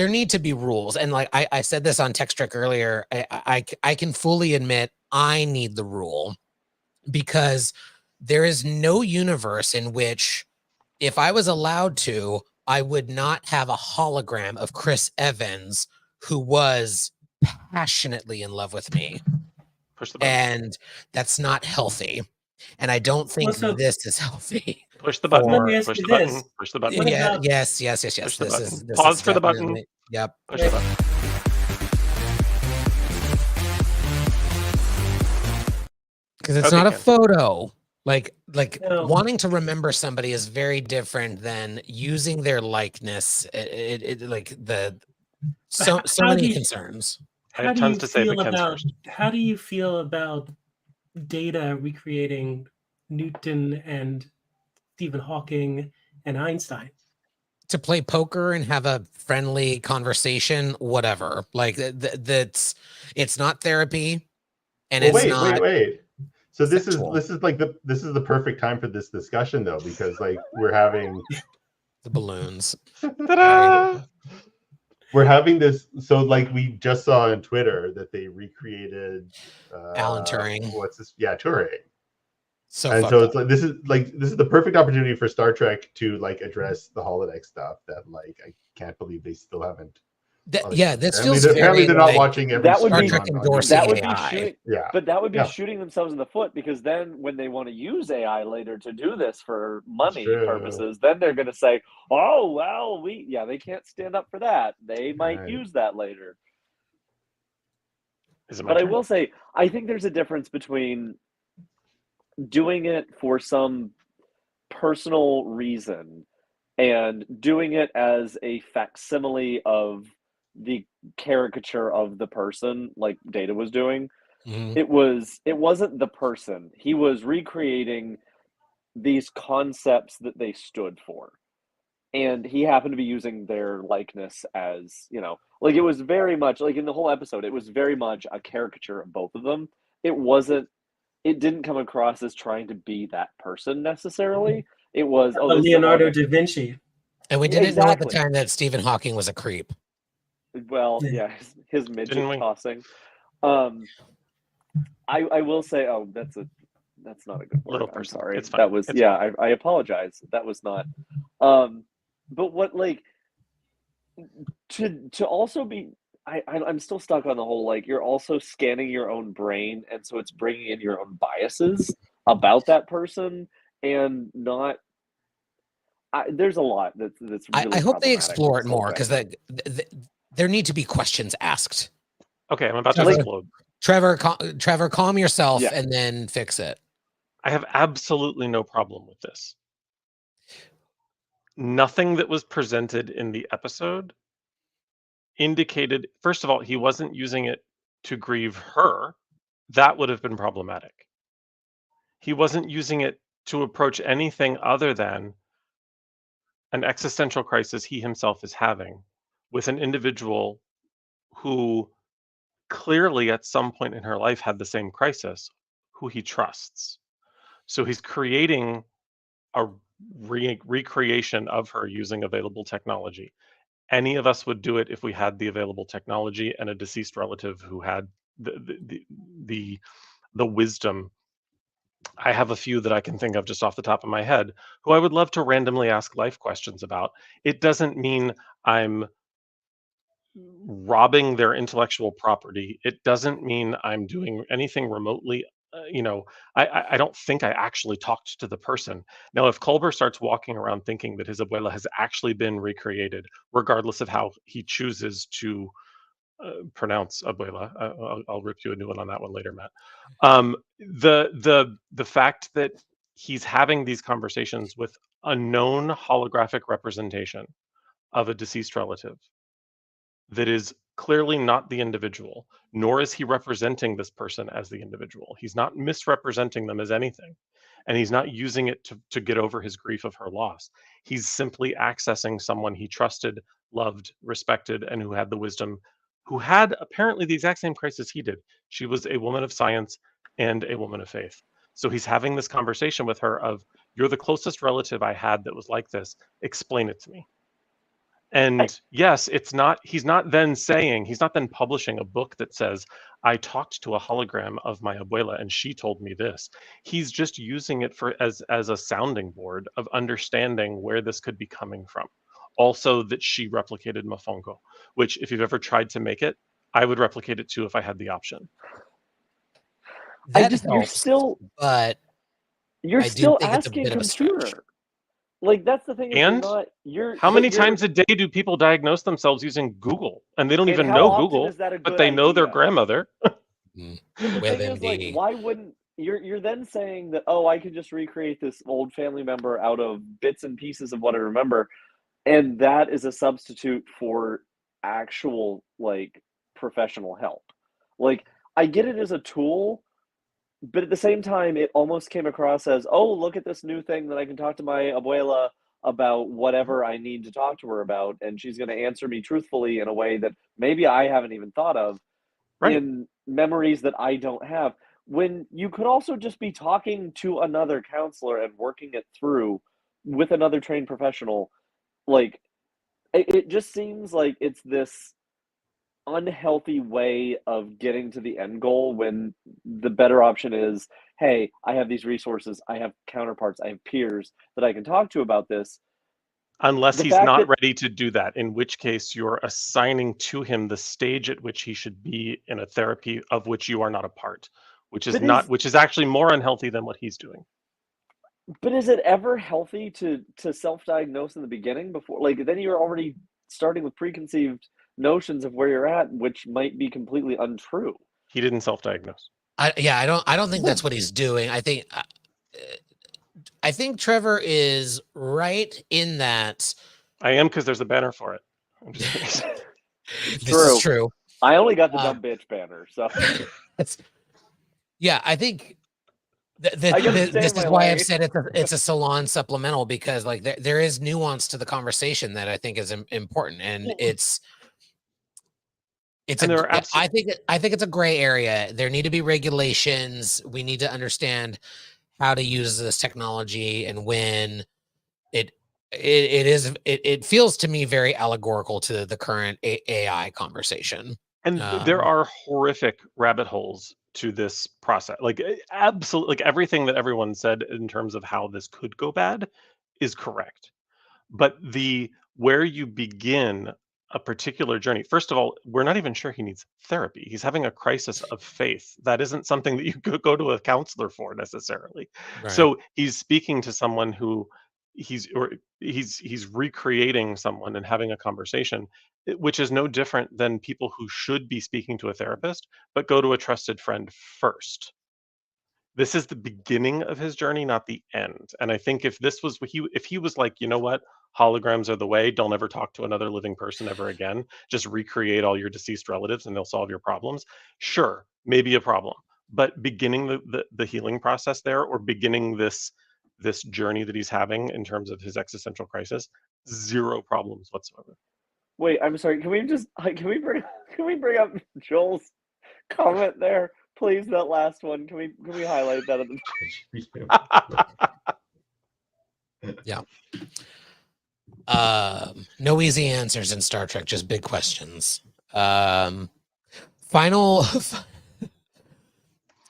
need to be rules, and like I said this on Tech Trick earlier, I can fully admit I need the rule, because there is no universe in which, if I was allowed to, I would not have a hologram of Chris Evans who was passionately in love with me, Push the button. and that's not healthy, and I don't think Also- this is healthy. Push the button. Let me ask Push you the button. this. Push the button. What Yeah, about- yes. Push the This button. is Pause is for the button. definitely- Yep. Push the button. Because it's Okay, not a Ken. photo. Like No. wanting to remember somebody is very different than using their likeness. It like the so How many do you- concerns. I have tons to say, but Ken's about first. how do you feel about Data recreating Newton and Stephen Hawking and Einstein? To play poker and have a friendly conversation, whatever. Like that's it's not therapy, and Well, it's not. wait. So this sexual. is the perfect time for this discussion though, because like we're having The balloons. Ta-da! we're having this. So like we just saw on Twitter that they recreated Alan Turing. What's this? Yeah, Turing. So And fucked so up. it's like this is the perfect opportunity for Star Trek to like address the holodeck stuff that like I can't believe they still haven't. Yeah, this Apparently feels apparently very they're not like watching every That would Star be- Trek stream on endorsing That would be AI. shooting, Yeah. but that would be Yeah. shooting themselves in the foot, because then when they want to use AI later to do this for money True. purposes, then they're going to say, "Oh, well, they can't stand up for that. They might Right. use that later." Is it my But I turn? will say, I think there's a difference between doing it for some personal reason and doing it as a facsimile of the caricature of the person, like Data was doing. Mhm. It wasn't the person. He was recreating these concepts that they stood for. And he happened to be using their likeness as, like it was very much like in the whole episode, it was very much a caricature of both of them. It didn't come across as trying to be that person necessarily. It was, oh, this is a Leonardo holodeck. da Vinci. And we didn't know at the Exactly. time that Stephen Hawking was a creep. Well, Yeah. yeah, his midget Didn't we? tossing. I will say, oh, that's not a good word. Little I'm person. sorry. It's fine. That was It's I apologize. That was not. But what like to also be. I'm still stuck on the whole like you're also scanning your own brain, and so it's bringing in your own biases about that person and not. There's a lot that's really. I hope they problematic explore with it this whole more, because thing. there need to be questions asked. Okay, I'm about to Like- explode. Trevor, calm yourself Yeah. and then fix it. I have absolutely no problem with this. Nothing that was presented in the episode indicated, first of all, he wasn't using it to grieve her. That would have been problematic. He wasn't using it to approach anything other than an existential crisis he himself is having with an individual who clearly at some point in her life had the same crisis, who he trusts. So he's creating a recreation of her using available technology. Any of us would do it if we had the available technology and a deceased relative who had the wisdom. I have a few that I can think of just off the top of my head who I would love to randomly ask life questions about. It doesn't mean I'm robbing their intellectual property, it doesn't mean I'm doing anything remotely. I don't think I actually talked to the person. Now, if Culber starts walking around thinking that his abuela has actually been recreated, regardless of how he chooses to pronounce abuela, I'll rip you a new one on that one later, Matt. The fact that he's having these conversations with a known holographic representation of a deceased relative that is clearly not the individual, nor is he representing this person as the individual. He's not misrepresenting them as anything, and he's not using it to get over his grief of her loss. He's simply accessing someone he trusted, loved, respected, and who had the wisdom, who had apparently the exact same crisis he did. She was a woman of science and a woman of faith. So he's having this conversation with her of, you're the closest relative I had that was like this. Explain it to me. And yes, he's not then publishing a book that says, I talked to a hologram of my abuela and she told me this. He's just using it as a sounding board of understanding where this could be coming from. Also that she replicated Mofongo, which if you've ever tried to make it, I would replicate it too if I had the option. That helps, but you're I do still think it's a asking bit of a stretch. computer. Like, that's the thing. And how many times a day do people diagnose themselves using Google? And they don't even know Google, but they know their grandmother. The thing is, like, why wouldn't you're then saying that, oh, I could just recreate this old family member out of bits and pieces of what I remember, and that is a substitute for actual, like, professional help. Like, I get it as a tool, but at the same time, it almost came across as, oh, look at this new thing that I can talk to my abuela about whatever I need to talk to her about, and she's going to answer me truthfully in a way that maybe I haven't even thought of, right, in memories that I don't have. When you could also just be talking to another counselor and working it through with another trained professional. Like, it just seems like it's this unhealthy way of getting to the end goal when the better option is, hey, I have these resources, I have counterparts, I have peers that I can talk to about this. Unless he's not ready to do that, in which case you're assigning to him the stage at which he should be in a therapy of which you are not a part, which is actually more unhealthy than what he's doing. But is it ever healthy to self-diagnose in the beginning before? Like, then you're already starting with preconceived notions of where you're at, which might be completely untrue. He didn't self-diagnose. I don't think that's what he's doing. I think Trevor is right in that. I am, because there's a banner for it. This is true. I only got the dumb bitch banner, so. Yeah, I think this is why I've said it's a Salon supplemental, because like there is nuance to the conversation that I think is important, and I think it's a gray area. There need to be regulations. We need to understand how to use this technology, and when it feels to me very allegorical to the current AI conversation. And there are horrific rabbit holes to this process. Like, absolutely, like everything that everyone said in terms of how this could go bad is correct. But where you begin a particular journey, first of all, we're not even sure he needs therapy. He's having a crisis of faith. That isn't something that you could go to a counselor for necessarily. Right. So he's speaking to someone who he's recreating someone and having a conversation, which is no different than people who should be speaking to a therapist, but go to a trusted friend first. This is the beginning of his journey, not the end. And I think if he was like, you know what, holograms are the way, don't ever talk to another living person ever again, just recreate all your deceased relatives and they'll solve your problems. Sure, maybe a problem, but beginning the healing process there, or beginning this journey that he's having in terms of his existential crisis, zero problems whatsoever. Wait, I'm sorry. Can we bring up Joel's comment there, please? That last one. Can we highlight that at the Yeah. No easy answers in Star Trek, just big questions. Final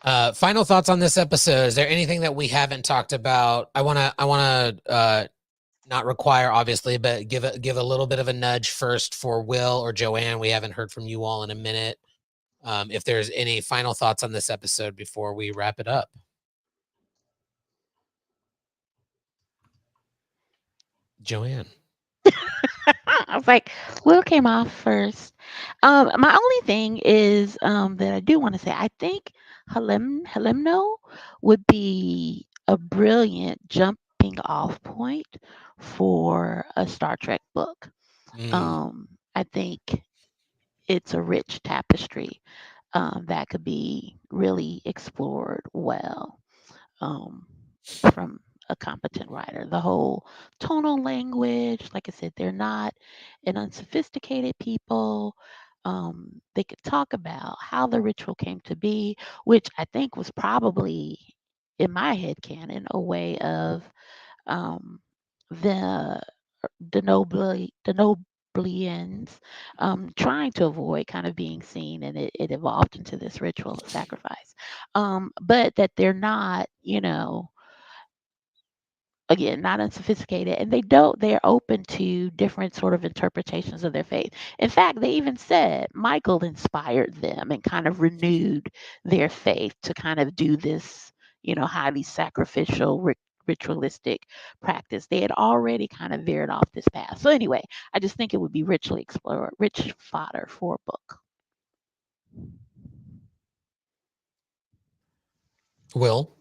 thoughts on this episode. Is there anything that we haven't talked about? I want to not require, obviously, but give a little bit of a nudge first for Will or Joanne. We haven't heard from you all in a minute. If there's any final thoughts on this episode before we wrap it up. Joanne. I was like, Will came off first. My only thing is that I do want to say, I think Halimno would be a brilliant jumping off point for a Star Trek book. I think it's a rich tapestry that could be really explored well from a competent writer. The whole tonal language, like I said, they're not an unsophisticated people. They could talk about how the ritual came to be, which I think was probably, in my head canon, a way of the Denoblians trying to avoid kind of being seen, and it evolved into this ritual of sacrifice. But that they're not, again, not unsophisticated, and they're open to different sort of interpretations of their faith. In fact, they even said Michael inspired them and kind of renewed their faith to kind of do this, highly sacrificial ritualistic practice. They had already kind of veered off this path. So anyway, I just think it would be richly explored, rich fodder for a book. Will?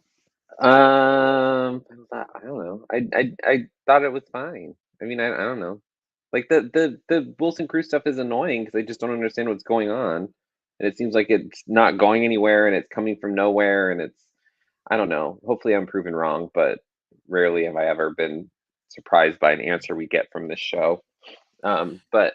I don't know. I thought it was fine. I mean, I don't know. Like the Wilson Cruz stuff is annoying because I just don't understand what's going on, and it seems like it's not going anywhere, and it's coming from nowhere, and I don't know. Hopefully, I'm proven wrong, but rarely have I ever been surprised by an answer we get from this show. But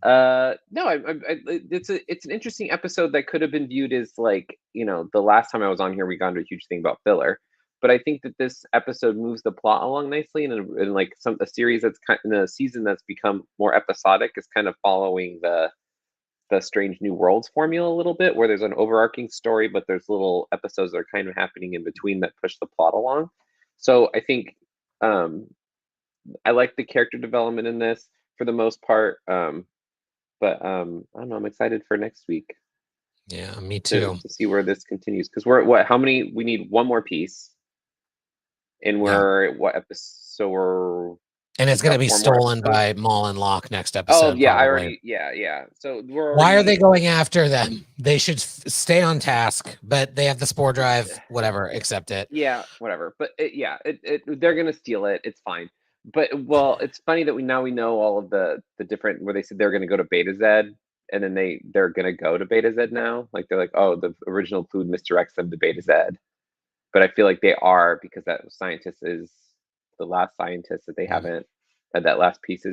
no, it's an interesting episode that could have been viewed as like, the last time I was on here, we got into a huge thing about filler. But I think that this episode moves the plot along nicely, and like a series that's in a season that's become more episodic is kind of following the Strange New Worlds formula a little bit, where there's an overarching story, but there's little episodes that are kind of happening in between that push the plot along. So I think I like the character development in this for the most part. But I don't know. I'm excited for next week. Yeah, me too. To see where this continues, because we're what? How many? We need one more piece, and we're what episode? So we're and it's going to be stolen by Maul and Locke next episode. Oh yeah, probably. I already yeah. So we're Why are they going after them? They should stay on task, but they have the spore drive. Whatever, accept it. Yeah, whatever. But they're gonna steal it. It's fine. But it's funny that we know all of the different, where they said they're gonna go to Beta Z, and then they're gonna go to Beta Z now. Like they're like, oh, the original food misdirects them to Beta Z. But I feel like they are, because that scientist is the last scientist that they haven't had. That last piece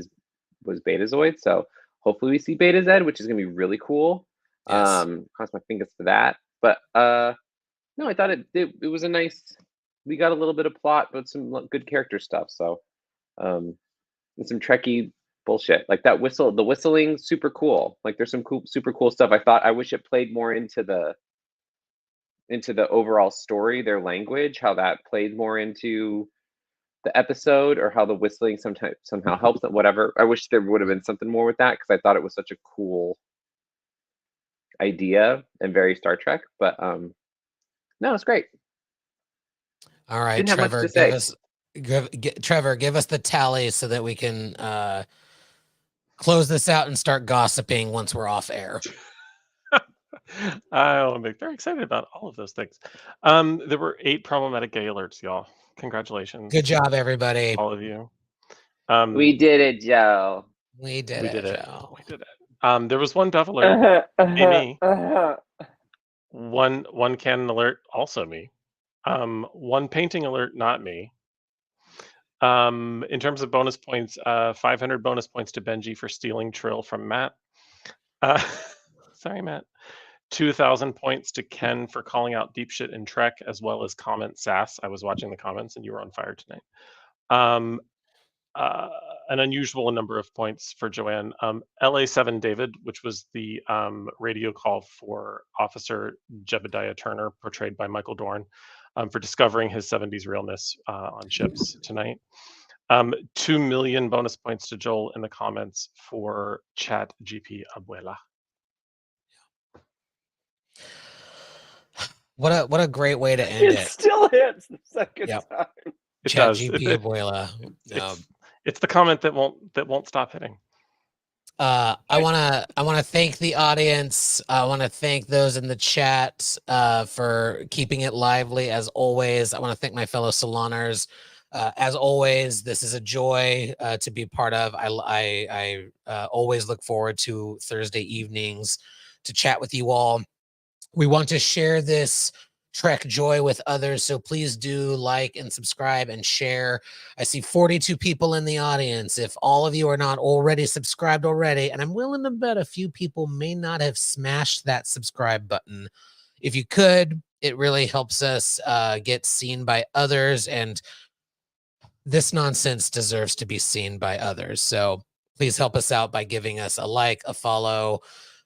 was Betazoid. So hopefully we see Beta Z, which is gonna be really cool. Yes. Cross my fingers for that. But no, I thought it was a nice. We got a little bit of plot, but some good character stuff. So, and some Trekkie bullshit like that the whistling, super cool. Like there's some super cool stuff. I wish it played more into the overall story, their language, how that played more into the episode, or how the whistling somehow helps it. Whatever. I wish there would have been something more with that, because I thought it was such a cool idea and very Star Trek. But no, it's great. All right, Didn't have Trevor, much to say. Trevor, give us the tally so that we can close this out and start gossiping once we're off air. I'm very excited about all of those things. There were 8 problematic gay alerts, y'all. Congratulations. Good job, everybody. All of you. We did it, Joe. We did it, Joe. We did it. There was one Dove alert, me. One canon alert, also me. One painting alert, not me. In terms of bonus points, 500 bonus points to Benji for stealing Trill from Matt. Sorry, Matt. 2,000 points to Ken for calling out deep shit in Trek, as well as comment sass. I was watching the comments and you were on fire tonight. An unusual number of points for Joanne. LA7 David, which was the radio call for Officer Jebediah Turner, portrayed by Michael Dorn, for discovering his 70s realness on ships tonight. 2 million bonus points to Joel in the comments for Chat GP Abuela. What a great way to end It still hits the second Yep. time. It Chat does. GP Abuela. It's the comment that won't stop hitting. I wanna thank the audience. I wanna thank those in the chat for keeping it lively as always. I want to thank my fellow Saloners. As always, this is a joy to be part of. I always look forward to Thursday evenings to chat with you all. We want to share this Trek joy with others, so please do like and subscribe and share. I see 42 people in the audience. If all of you are not already subscribed already, and I'm willing to bet a few people may not have smashed that subscribe button. If you could, it really helps us get seen by others, and this nonsense deserves to be seen by others. So please help us out by giving us a like, a follow,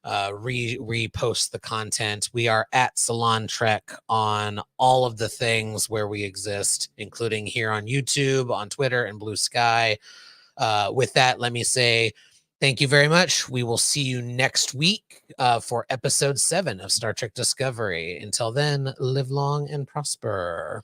repost the content. We are at Salon Trek on all of the things where we exist, including here on YouTube, on Twitter, and Blue Sky. With that, let me say thank you very much. We will see you next week for episode 7 of Star Trek Discovery. Until then, live long and prosper.